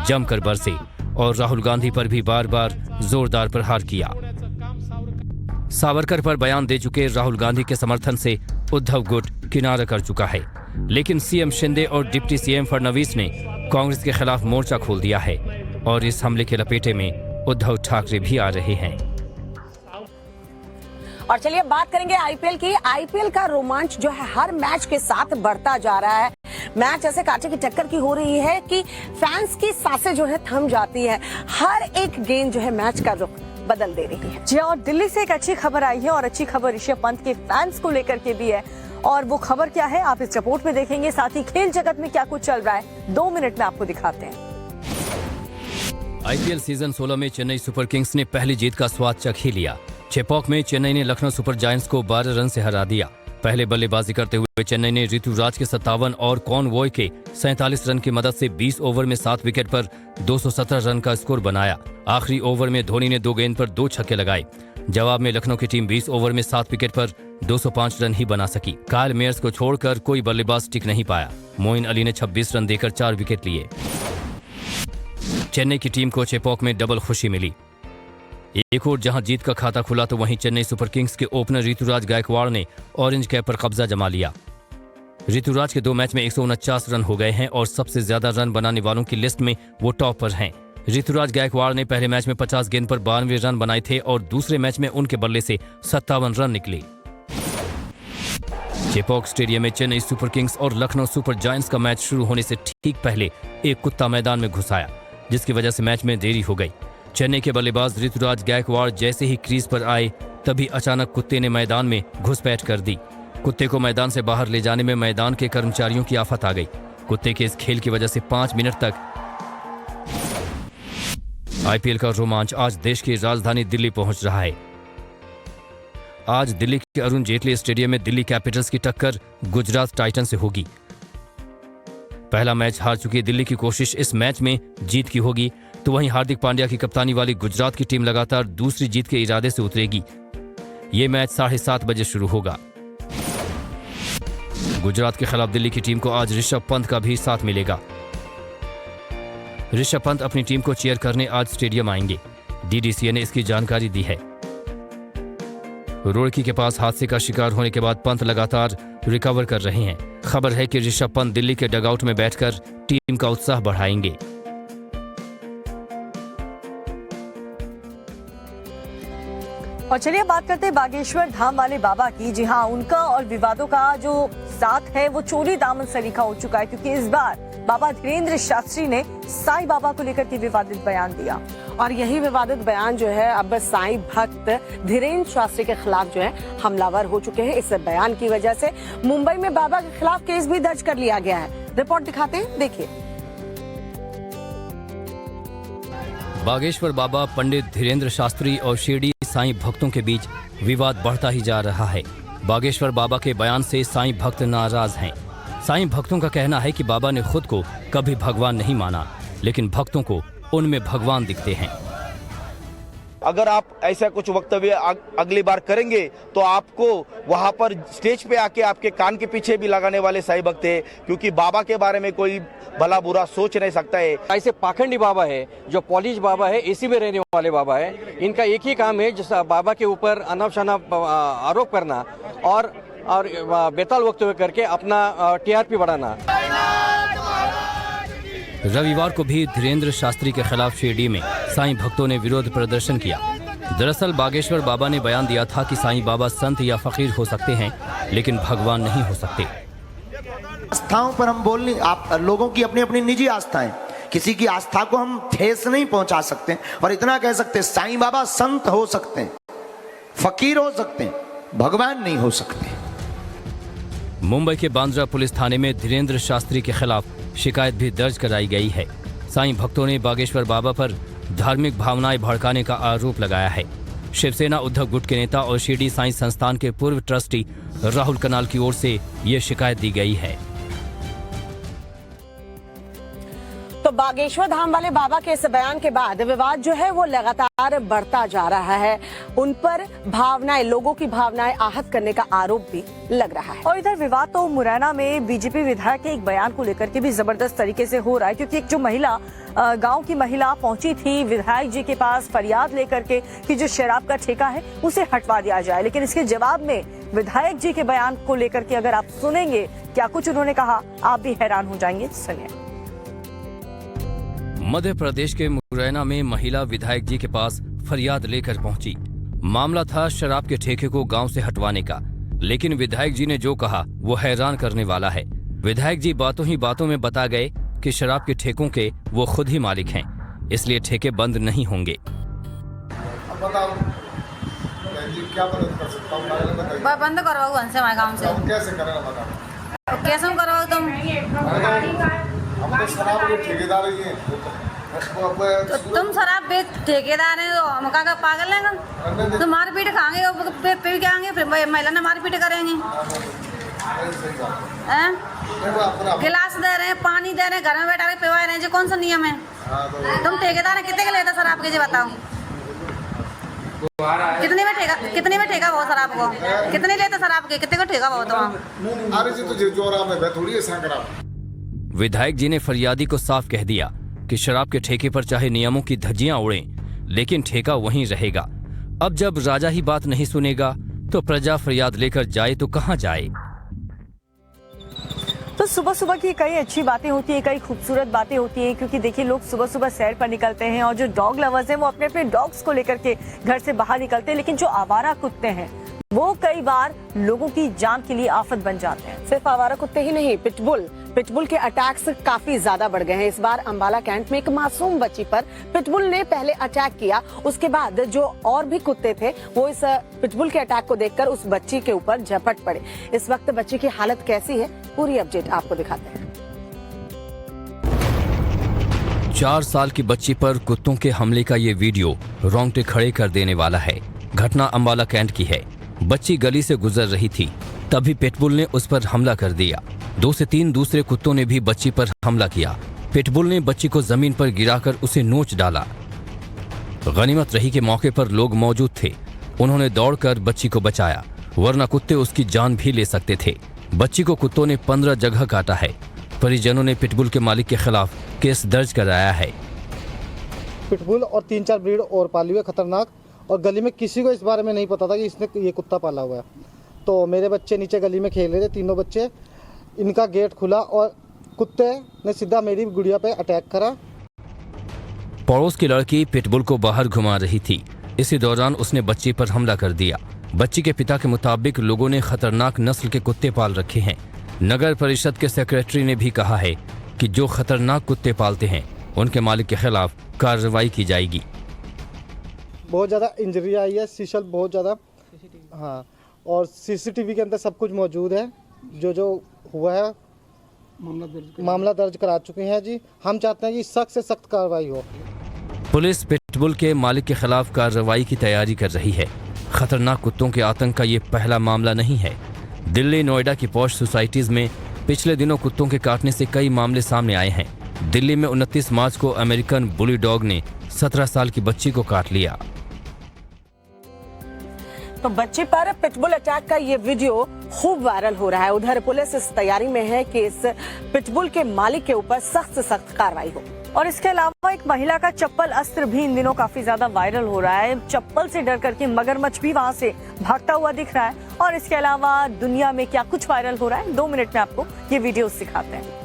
जमकर बरसे और राहुल गांधी पर भी बार बार जोरदार प्रहार किया। सावरकर पर बयान दे चुके राहुल गांधी के समर्थन से उद्धव गुट किनारा कर चुका है, लेकिन सीएम शिंदे और डिप्टी सीएम फडणवीस ने कांग्रेस के खिलाफ मोर्चा खोल दिया है और इस हमले के लपेटे में उद्धव ठाकरे भी आ रहे हैं। और चलिए बात करेंगे आईपीएल की। आईपीएल का रोमांच जो है हर मैच के साथ बढ़ता जा रहा है। मैच ऐसे कांटे की टक्कर की हो रही है कि फैंस की सांसें जो है थम जाती है। हर एक गेंद जो है मैच का रुख बदल दे रही है। जी और दिल्ली से एक अच्छी खबर आई है और अच्छी खबर ऋषभ पंत के फैंस को लेकर के भी है, और वो खबर क्या है आप इस रिपोर्ट में देखेंगे। साथ ही खेल जगत में क्या कुछ चल रहा है 2 मिनट में आपको दिखाते हैं। आईपीएल सीजन 16 में चेन्नई सुपर किंग्स ने पहली जीत का स्वाद चख ही लिया। चेपॉक में चेन्नई ने लखनऊ सुपर जायंट्स को 12 रन से हरा दिया। पहले बल्लेबाजी करते हुए चेन्नई ने ऋतुराज के 57 और कॉनवॉय के 47 रन की मदद से 20 ओवर में 7 विकेट पर 217 रन का स्कोर बनाया। आखिरी ओवर में धोनी ने 2 गेंद पर 2 छक्के लगाए। जवाब में लखनऊ की टीम 20 ओवर में 7 विकेट पर 205 रन ही बना सकी। कायल मेयर्स को छोड़कर कोई बल्लेबाज टिक नहीं पाया। मोइन अली ने 26 रन देकर 4 विकेट लिए। चेन्नई की टीम को चेपॉक में डबल खुशी मिली। एक और जहां जीत का खाता खुला तो वहीं चेन्नई सुपर किंग्स के ओपनर ऋतुराज गायकवाड़ ने ऑरेंज कैप पर कब्जा जमा लिया। ऋतुराज के 2 मैच में 149 रन हो गए हैं और सबसे ज्यादा रन बनाने वालों की लिस्ट में वो टॉप पर हैं। ऋतुराज गायकवाड़ ने पहले मैच में 50 गेंद पर 92 रन बनाए थे और दूसरे मैच में उनके बल्ले से 57 रन निकले। चेपॉक स्टेडियम में चेन्नई सुपर किंग्स और लखनऊ सुपर जायंट्स का मैच शुरू होने से ठीक पहले एक कुत्ता मैदान में घुस आया, जिसकी वजह से मैच में देरी हो गई। चेन्नई के बल्लेबाज ऋतुराज गायकवाड़ जैसे ही क्रीज पर आए तभी अचानक कुत्ते ने मैदान में घुसपैठ कर दी। कुत्ते को मैदान से बाहर ले जाने में मैदान के कर्मचारियों की आफत आ गई। कुत्ते के इस खेल की वजह से 5 मिनट तक आईपीएल का रोमांच आज देश की राजधानी दिल्ली पहुंच रहा है। आज दिल्ली के अरुण जेटली स्टेडियम में दिल्ली कैपिटल्स की टक्कर गुजरात टाइटन से होगी। पहला मैच हार चुकी दिल्ली की कोशिश इस मैच में जीत की होगी, तो वहीं हार्दिक पांड्या की कप्तानी वाली गुजरात की टीम लगातार दूसरी जीत के इरादे से उतरेगी। ये मैच 7:30 बजे शुरू होगा। गुजरात के खिलाफ दिल्ली की टीम को आज ऋषभ पंत का भी साथ मिलेगा। ऋषभ पंत अपनी टीम को चीयर करने आज स्टेडियम आएंगे। डीडीसीए ने इसकी जानकारी दी है। रुड़की के पास हादसे का शिकार होने के बाद पंत लगातार रिकवर कर रहे हैं। खबर है कि ऋषभ पंत दिल्ली के डगआउट में बैठकर टीम का उत्साह बढ़ाएंगे। और चलिए बात करते हैं बागेश्वर धाम वाले बाबा की। जी हाँ, उनका और विवादों का जो साथ है वो चोरी दामन सलीका हो चुका है, क्योंकि इस बार बाबा धीरेन्द्र शास्त्री ने साईं बाबा को लेकर के विवादित बयान दिया। और यही विवादित बयान जो है अब साईं भक्त धीरेन्द्र शास्त्री के खिलाफ जो है हमलावर हो चुके हैं। इस बयान की वजह से मुंबई में बाबा के खिलाफ केस भी दर्ज कर लिया गया है। रिपोर्ट दिखाते हैं, देखिए। बागेश्वर बाबा पंडित धीरेन्द्र शास्त्री और शिरडी साईं भक्तों के बीच विवाद बढ़ता ही जा रहा है। बागेश्वर बाबा के बयान से साईं भक्त नाराज हैं। साईं भक्तों का कहना है कि बाबा ने खुद को कभी भगवान नहीं माना, लेकिन भक्तों को उनमें भगवान दिखते हैं। अगर आप ऐसा कुछ वक्तव्य अगली बार करेंगे तो आपको वहां पर स्टेज पे आके आपके कान के पीछे भी लगाने वाले साईं भक्त है, क्योंकि बाबा के बारे में कोई भला बुरा सोच नहीं सकता है। ऐसे पाखंडी बाबा है, जो पॉलिश बाबा है, एसी में रहने वाले बाबा है, इनका एक ही काम है जिस बाबा के ऊपर अनाप शनाप आरोप करना और बेताल वक्तव्य करके अपना टीआरपी बढ़ाना। रविवार को भी धीरेन्द्र शास्त्री के खिलाफ शिरडी में साईं भक्तों ने विरोध प्रदर्शन किया। दरअसल बागेश्वर बाबा ने बयान दिया था कि साईं बाबा संत या फकीर हो सकते हैं, लेकिन भगवान नहीं हो सकते। आस्थाओं पर हम बोल नहीं, आप लोगों की अपनी अपनी निजी आस्थाएं, किसी की आस्था को हम ठेस नहीं पहुंचा सकते। और इतना कह सकते साईं बाबा संत हो सकते हैं, फकीर हो सकते हैं, भगवान नहीं हो सकते। मुंबई के बांद्रा पुलिस थाने में धीरेन्द्र शास्त्री के खिलाफ शिकायत भी दर्ज कराई गई है। साईं भक्तों ने बागेश्वर बाबा पर धार्मिक भावनाएं भड़काने का आरोप लगाया है। शिवसेना उद्धव गुट के नेता और शिरडी साईं संस्थान के पूर्व ट्रस्टी राहुल कनाल की ओर से ये शिकायत दी गई है। तो बागेश्वर धाम वाले बाबा के इस बयान के बाद विवाद जो है वो लगातार बढ़ता जा रहा है। उन पर भावनाएं, लोगों की भावनाएं आहत करने का आरोप भी लग रहा है। और इधर विवाद तो मुरैना में बीजेपी विधायक के एक बयान को लेकर के भी जबरदस्त तरीके से हो रहा है, क्योंकि एक जो महिला गांव की महिला पहुंची थी विधायक जी के पास फरियाद लेकर के कि जो शराब का ठेका है उसे हटवा दिया जाए, लेकिन इसके जवाब में विधायक जी के बयान को लेकर के अगर आप सुनेंगे क्या कुछ उन्होंने कहा, आप भी हैरान हो जाएंगे। सुनिए। मध्य प्रदेश के मुरैना में महिला विधायक जी के पास फरियाद लेकर पहुंची। मामला था शराब के ठेके को गांव से हटवाने का, लेकिन विधायक जी ने जो कहा वो हैरान करने वाला है। विधायक जी बातों ही बातों में बता गए कि शराब के ठेकों के वो खुद ही मालिक हैं, इसलिए ठेके बंद नहीं होंगे। बताओ क्या मदद कर सकता हूँ? बंद करवाओ हमसे, हमारे गाँव से। कैसे करना बताओ? कैसे करवाओ तुम? हम शराब के ठेकेदार ही हैं। तो तुम शराब बेच ठेकेदार हैं तो हम का पागल हैं? तो मारपीट खाएंगे और पी के आएंगे, फिर महिला ने मारपीट करेंगे। गिलास दे रहे हैं, पानी दे रहे हैं, घर में बैठा के पिवा रहे हैं, जो कौन सा नियम है? तुम ठेकेदार हैं, कितने के लेते शराब के? जी बताओ, कितने में ठेका भाव शराब को? कितने लेते शराब के? कितने को ठेका भाव तुम? अरे जी तो जोरा में थोड़ी है सांकरा। विधायक जी ने फरियादी को साफ कह दिया कि शराब के ठेके पर चाहे नियमों की धज्जियां उड़ें, लेकिन ठेका वहीं रहेगा। अब जब राजा ही बात नहीं सुनेगा तो प्रजा फरियाद लेकर जाए तो कहां जाए? तो सुबह सुबह की कई अच्छी बातें होती है, कई खूबसूरत बातें होती हैं, क्योंकि देखिए लोग सुबह सुबह सैर पर निकलते हैं और जो डॉग लवर्स हैं वो अपने अपने डॉग्स को लेकर के घर से बाहर निकलते हैं, लेकिन जो आवारा कुत्ते हैं वो कई बार लोगों की जान के लिए आफत बन जाते हैं। सिर्फ आवारा कुत्ते ही नहीं, पिटबुल के अटैक्स काफी ज्यादा बढ़ गए हैं। इस बार अंबाला कैंट में एक मासूम बच्ची पर पिटबुल ने पहले अटैक किया, उसके बाद जो और भी कुत्ते थे वो इस पिटबुल के अटैक को देखकर उस बच्ची के ऊपर झपट पड़े। इस वक्त बच्ची की हालत कैसी है, पूरी अपडेट आपको दिखाते हैं। 4 साल की बच्ची पर कुत्तों के हमले का ये वीडियो रोंगटे खड़े कर देने वाला है। घटना अंबाला कैंट की है। बच्ची गली से गुजर रही थी, तभी पिटबुल ने उस पर हमला कर दिया। 2 से 3 दूसरे कुत्तों ने भी बच्ची पर हमला किया। पिटबुल ने बच्ची को जमीन पर गिराकर उसे नोच डाला। गनीमत रही कि मौके पर लोग मौजूद थे। उन्होंने दौड़कर बच्ची को बचाया, वरना कुत्ते उसकी जान भी ले सकते थे। बच्ची को कुत्तों ने 15 जगह काटा है। परिजनों ने पिटबुल के मालिक के खिलाफ केस दर्ज कराया है। पिटबुल और 3-4 ब्रीड और पाली हुए खतरनाक, और गली में किसी को इस बारे में नहीं पता था कि इसने ये कुत्ता पाला हुआ है। तो मेरे बच्चे नीचे गली में खेल रहे थे, तीनों बच्चे, इनका गेट खुला और कुत्ते ने सीधा मेरी गुड़िया पे अटैक करा। पड़ोस की लड़की पिटबुल को बाहर घुमा रही थी। इसी दौरान उसने बच्ची पर हमला कर दिया। बच्ची के पिता के मुताबिक लोगों ने खतरनाक नस्ल के कुत्ते पाल रखे हैं। नगर परिषद के सेक्रेटरी ने भी कहा है कि जो खतरनाक कुत्ते पालते हैं उनके मालिक के खिलाफ कार्रवाई की जाएगी। बहुत ज़्यादा इंजरी आई है, सीशल बहुत ज़्यादा, हाँ, और सीसीटीवी के अंदर सब कुछ मौजूद है। जो हुआ है मामला दर्ज करा चुके हैं जी। हम चाहते हैं कि सख्त से सख्त कार्रवाई हो। पुलिस पिटबुल के मालिक के खिलाफ कार्रवाई की तैयारी कर रही है। खतरनाक कुत्तों के आतंक का ये पहला मामला नहीं है। दिल्ली नोएडा की पॉश सोसाइटीज में पिछले दिनों कुत्तों के काटने से कई मामले सामने आए हैं। दिल्ली में 29 मार्च को अमेरिकन बुली डॉग ने 17 साल की बच्ची को काट लिया। तो बच्ची पर पिटबुल अटैक का ये वीडियो खूब वायरल हो रहा है। उधर पुलिस इस तैयारी में है कि इस पिटबुल के मालिक के ऊपर सख्त से सख्त कार्रवाई हो। और इसके अलावा एक महिला का चप्पल अस्त्र भी इन दिनों काफी ज्यादा वायरल हो रहा है। चप्पल से डर करके मगरमच्छ भी वहां से भागता हुआ दिख रहा है। और इसके अलावा दुनिया में क्या कुछ वायरल हो रहा है, 2 मिनट में आपको ये वीडियो दिखाते हैं।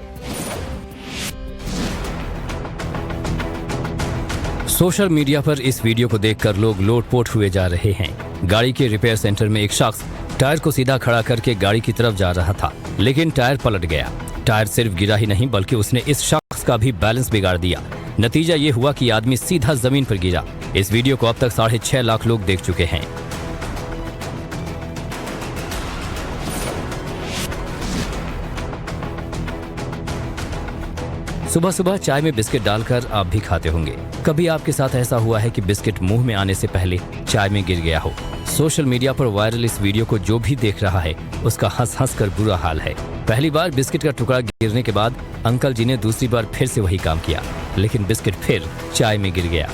सोशल मीडिया पर इस वीडियो को देखकर लोग लोटपोट हुए जा रहे हैं। गाड़ी के रिपेयर सेंटर में एक शख्स टायर को सीधा खड़ा करके गाड़ी की तरफ जा रहा था, लेकिन टायर पलट गया। टायर सिर्फ गिरा ही नहीं बल्कि उसने इस शख्स का भी बैलेंस बिगाड़ दिया। नतीजा ये हुआ कि आदमी सीधा जमीन पर गिरा। इस वीडियो को अब तक 6.5 लाख लोग देख चुके हैं। सुबह सुबह चाय में बिस्किट डालकर आप भी खाते होंगे। कभी आपके साथ ऐसा हुआ है कि बिस्किट मुंह में आने से पहले चाय में गिर गया हो? सोशल मीडिया पर वायरल इस वीडियो को जो भी देख रहा है उसका हंस हंस कर बुरा हाल है। पहली बार बिस्किट का टुकड़ा गिरने के बाद अंकल जी ने दूसरी बार फिर से वही काम किया, लेकिन बिस्किट फिर चाय में गिर गया।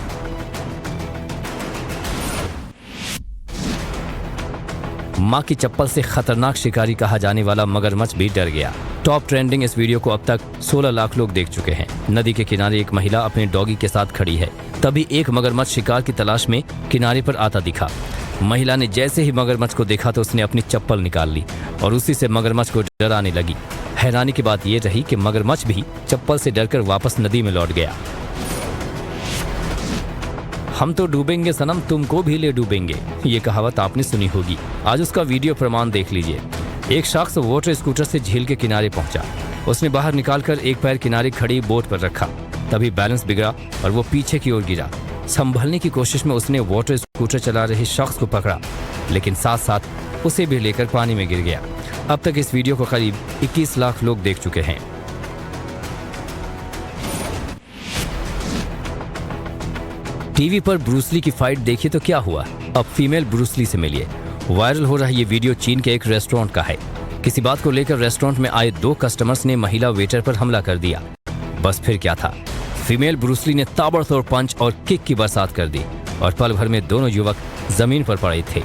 मां की चप्पल से खतरनाक शिकारी कहा जाने वाला मगरमच्छ भी डर गया। टॉप ट्रेंडिंग इस वीडियो को अब तक 16 लाख लोग देख चुके हैं। नदी के किनारे एक महिला अपने डॉगी के साथ खड़ी है, तभी एक मगरमच्छ शिकार की तलाश में किनारे पर आता दिखा। महिला ने जैसे ही मगरमच्छ को देखा तो उसने अपनी चप्पल निकाल ली और उसी से मगरमच्छ को डराने लगी। हैरानी की बात यह रही कि मगरमच्छ भी चप्पल से डरकर वापस नदी में लौट गया। हम तो डूबेंगे सनम, तुमको भी ले डूबेंगे, ये कहावत आपने सुनी होगी। आज उसका वीडियो प्रमाण देख लीजिए। एक शख्स वाटर स्कूटर से झील के किनारे पहुंचा। उसने बाहर निकालकर एक पैर किनारे खड़ी बोट पर रखा, तभी बैलेंस बिगड़ा और वो पीछे की ओर गिरा। संभलने की कोशिश में उसने वाटर स्कूटर चला रहे शख्स को पकड़ा, लेकिन साथ साथ उसे भी लेकर पानी में गिर गया। अब तक इस वीडियो को करीब 21 लाख लोग देख चुके हैं। टीवी पर ब्रूस ली की फाइट देखिए तो क्या हुआ, अब फीमेल ब्रूस ली से मिलिए। वायरल हो रहा ये वीडियो चीन के एक रेस्टोरेंट का है। किसी बात को लेकर रेस्टोरेंट में आए 2 कस्टमर्स ने महिला वेटर पर हमला कर दिया। बस फिर क्या था, फीमेल ब्रूस ली ने ताबड़तोड़ पंच और किक की बरसात कर दी और पल भर में दोनों युवक जमीन पर पड़े थे।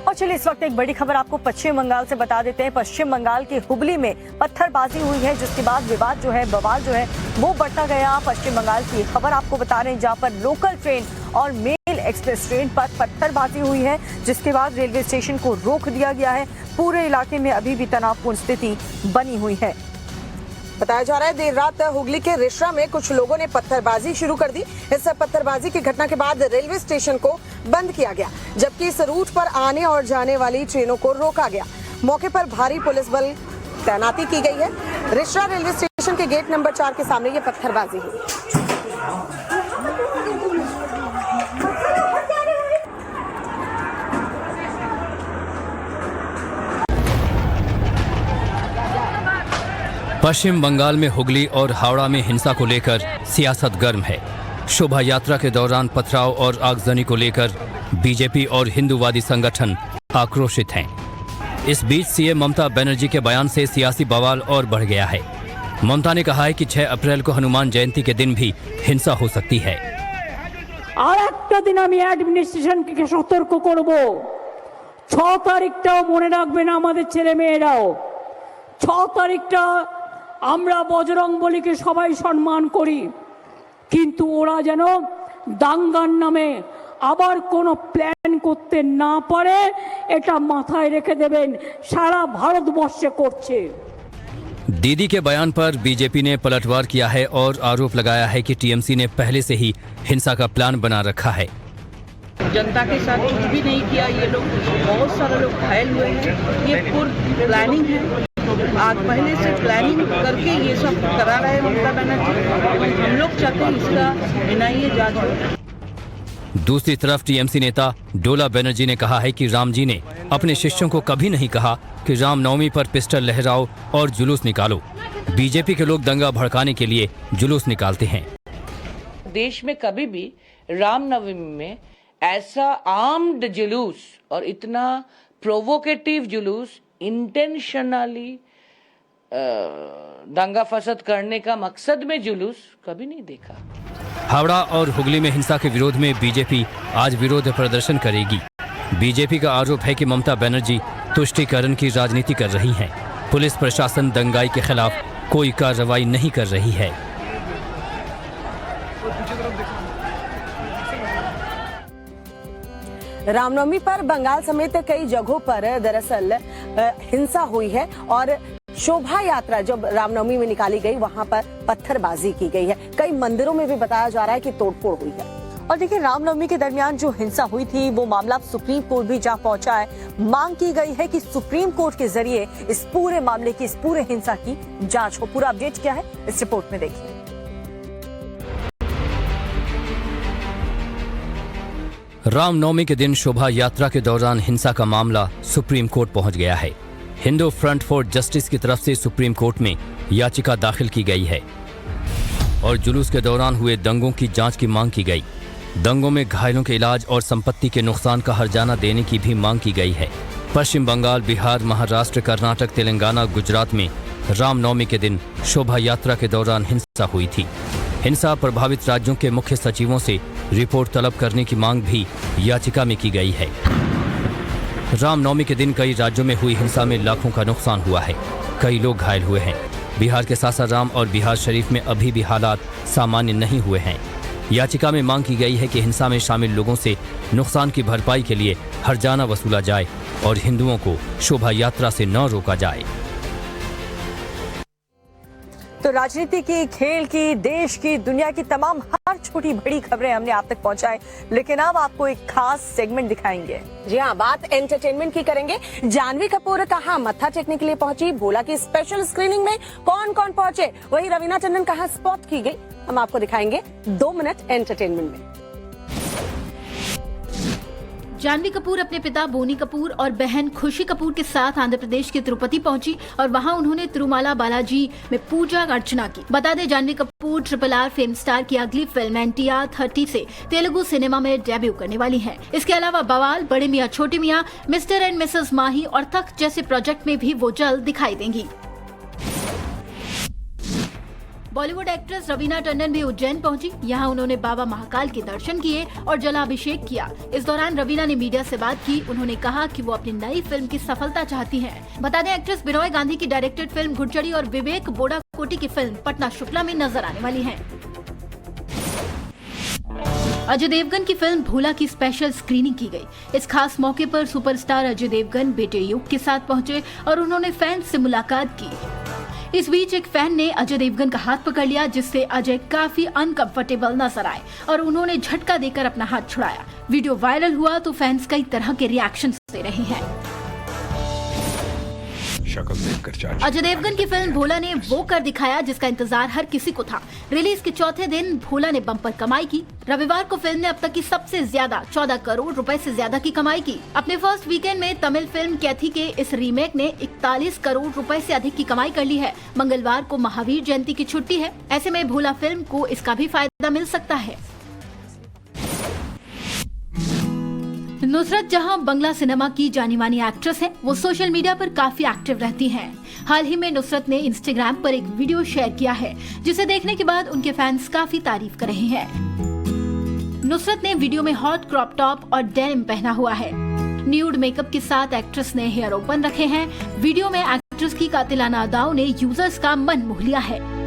और चलिए इस वक्त एक बड़ी खबर आपको पश्चिम बंगाल से बता देते हैं। पश्चिम बंगाल के हुबली में पत्थरबाजी हुई है, जिसके बाद विवाद जो है, बवाल जो है वो बढ़ता गया। पश्चिम बंगाल की खबर आपको बता रहे हैं, जहां पर लोकल ट्रेन और मेल एक्सप्रेस ट्रेन पर पत्थरबाजी हुई है, जिसके बाद रेलवे स्टेशन को रोक दिया गया है। पूरे इलाके में अभी भी तनावपूर्ण स्थिति बनी हुई है। बताया जा रहा है देर रात हुगली के रिश्रा में कुछ लोगों ने पत्थरबाजी शुरू कर दी। इस पत्थरबाजी की घटना के बाद रेलवे स्टेशन को बंद किया गया, जबकि इस रूट पर आने और जाने वाली ट्रेनों को रोका गया। मौके पर भारी पुलिस बल तैनाती की गई है। रिश्रा रेलवे स्टेशन के गेट नंबर 4 के सामने ये पत्थरबाजी हुई। पश्चिम बंगाल में हुगली और हावड़ा में हिंसा को लेकर सियासत गर्म है। शोभा यात्रा के दौरान पथराव और आगजनी को लेकर बीजेपी और हिंदूवादी संगठन आक्रोशित हैं। इस बीच सीएम ममता बनर्जी के बयान से सियासी बवाल और बढ़ गया है। ममता ने कहा है कि 6 अप्रैल को हनुमान जयंती के दिन भी हिंसा हो सकती है। আর একটা দিন আমি অ্যাডমিনিস্ট্রেশনকে সতর্ক করব, 6 তারিখটাও মনে রাখবেন আমাদের ছেলে মেয়েরাও। 6 তারিখটা আমরা বজরংবলীকে সবাই সম্মান করি, কিন্তু ওরা যেন দাঙ্গার নামে আবার কোনো প্ল্যান করতে না পারে, এটা মাথায় রেখে দেবেন। সারা ভারতবর্ষে করছে। दीदी के बयान पर बीजेपी ने पलटवार किया है और आरोप लगाया है कि टीएमसी ने पहले से ही हिंसा का प्लान बना रखा है। जनता के साथ कुछ भी नहीं किया ये लोग, बहुत सारे लोग घायल हुए हैं, ये पूरी प्लानिंग है। आज पहले से प्लानिंग करके ये सब करा रहे हैं ममता बनर्जी। हम लोग चाहते हैं इसका एनआईए जांच हो। दूसरी तरफ टीएमसी नेता डोला बनर्जी ने कहा है कि राम जी ने अपने शिष्यों को कभी नहीं कहा कि रामनवमी पर पिस्टल लहराओ और जुलूस निकालो। बीजेपी के लोग दंगा भड़काने के लिए जुलूस निकालते हैं। देश में कभी भी रामनवमी में ऐसा आर्म्ड जुलूस और इतना प्रोवोकेटिव जुलूस इंटेंशनली दंगा फसाद करने का मकसद में जुलूस कभी नहीं देखा। हावड़ा और हुगली में हिंसा के विरोध में बीजेपी आज विरोध प्रदर्शन करेगी। बीजेपी का आरोप है कि ममता बनर्जी तुष्टीकरण की राजनीति कर रही हैं। पुलिस प्रशासन दंगाई के खिलाफ कोई कार्रवाई नहीं कर रही है। रामनवमी पर बंगाल समेत कई जगहों पर दरअसल हिंसा हुई है और शोभा यात्रा जब रामनवमी में निकाली गई वहां पर पत्थरबाजी की गई है। कई मंदिरों में भी बताया जा रहा है कि तोड़फोड़ हुई है। और देखिए, रामनवमी के दरमियान जो हिंसा हुई थी वो मामला सुप्रीम कोर्ट भी जा पहुंचा है। मांग की गई है कि सुप्रीम कोर्ट के जरिए इस पूरे मामले की, इस पूरे हिंसा की जांच हो। पूरा अपडेट क्या है इस रिपोर्ट में देखिए। रामनवमी के दिन शोभा यात्रा के दौरान हिंसा का मामला सुप्रीम कोर्ट पहुंच गया है। हिंदू फ्रंट फॉर जस्टिस की तरफ से सुप्रीम कोर्ट में याचिका दाखिल की गई है और जुलूस के दौरान हुए दंगों की जांच की मांग की गई। दंगों में घायलों के इलाज और संपत्ति के नुकसान का हर्जाना देने की भी मांग की गई है। पश्चिम बंगाल, बिहार, महाराष्ट्र, कर्नाटक, तेलंगाना, गुजरात में रामनवमी के दिन शोभा यात्रा के दौरान हिंसा हुई थी। हिंसा प्रभावित राज्यों के मुख्य सचिवों से रिपोर्ट तलब करने की मांग भी याचिका में की गई है। रामनवमी के दिन कई राज्यों में हुई हिंसा में लाखों का नुकसान हुआ है। कई लोग घायल हुए हैं। बिहार के सासाराम और बिहार शरीफ में अभी भी हालात सामान्य नहीं हुए हैं। याचिका में मांग की गई है कि हिंसा में शामिल लोगों से नुकसान की भरपाई के लिए हर्जाना वसूला जाए और हिंदुओं को शोभा यात्रा से न रोका जाए। तो राजनीति की, खेल की, देश की, दुनिया की तमाम हर छोटी बड़ी खबरें हमने आप तक पहुंचाए, लेकिन अब आपको एक खास सेगमेंट दिखाएंगे। जी हाँ, बात एंटरटेनमेंट की करेंगे। जानवी कपूर कहाँ मत्था टेकने के लिए पहुंची, बोला कि स्पेशल स्क्रीनिंग में कौन कौन पहुंचे, वही रवीना टंडन कहाँ स्पॉट की गई, हम आपको दिखाएंगे 2 मिनट एंटरटेनमेंट में। जानवी कपूर अपने पिता बोनी कपूर और बहन खुशी कपूर के साथ आंध्र प्रदेश के तिरुपति पहुंची और वहां उन्होंने तिरुमाला बालाजी में पूजा अर्चना की। बता दें, Janhvi Kapoor RRR film star की अगली फिल्म एनटीआर 30 से तेलुगु सिनेमा में डेब्यू करने वाली हैं। इसके अलावा बवाल, बड़े मियाँ छोटे मियाँ, मिस्टर एंड मिसेस माही और तख्त जैसे प्रोजेक्ट में भी वो जल्द दिखाई देंगी। बॉलीवुड एक्ट्रेस रवीना टंडन भी उज्जैन पहुंची। यहां उन्होंने बाबा महाकाल के दर्शन किए और जलाभिषेक किया। इस दौरान रवीना ने मीडिया से बात की। उन्होंने कहा कि वो अपनी नई फिल्म की सफलता चाहती हैं। बता दें, एक्ट्रेस बिनोय गांधी की डायरेक्टेड फिल्म घुड़चड़ी और विवेक बोड़ा कोटी की फिल्म पटना शुक्ला में नजर आने वाली है। अजय देवगन की फिल्म भूला की स्पेशल स्क्रीनिंग की गई। इस खास मौके पर सुपरस्टार अजय देवगन बेटे युग के साथ पहुंचे और उन्होंने फैंस से मुलाकात की। इस बीच एक फैन ने अजय देवगन का हाथ पकड़ लिया, जिससे अजय काफी अनकंफर्टेबल नजर आए और उन्होंने झटका देकर अपना हाथ छुड़ाया। वीडियो वायरल हुआ तो फैंस कई तरह के रिएक्शंस दे रहे हैं। शक्ल देखकर चाचा। अजय देवगन की फिल्म भोला ने वो कर दिखाया जिसका इंतजार हर किसी को था। रिलीज के चौथे दिन भोला ने बम्पर कमाई की। रविवार को फिल्म ने अब तक की सबसे ज्यादा 14 करोड़ रुपए से ज्यादा की कमाई की। अपने फर्स्ट वीकेंड में तमिल फिल्म कैथी के इस रीमेक ने 41 करोड़ रुपए से अधिक की कमाई कर ली है। मंगलवार को महावीर जयंती की छुट्टी है, ऐसे में भोला फिल्म को इसका भी फायदा मिल सकता है। नुसरत जहां बंगला सिनेमा की जानी मानी एक्ट्रेस हैं, वो सोशल मीडिया पर काफी एक्टिव रहती हैं। हाल ही में नुसरत ने इंस्टाग्राम पर एक वीडियो शेयर किया है, जिसे देखने के बाद उनके फैंस काफी तारीफ कर रहे हैं। नुसरत ने वीडियो में हॉट क्रॉप टॉप और डेनिम पहना हुआ है। न्यूड मेकअप के साथ एक्ट्रेस ने हेयर ओपन रखे हैं। वीडियो में एक्ट्रेस की कातिलाना अदाओं ने यूजर्स का मन मोह लिया है।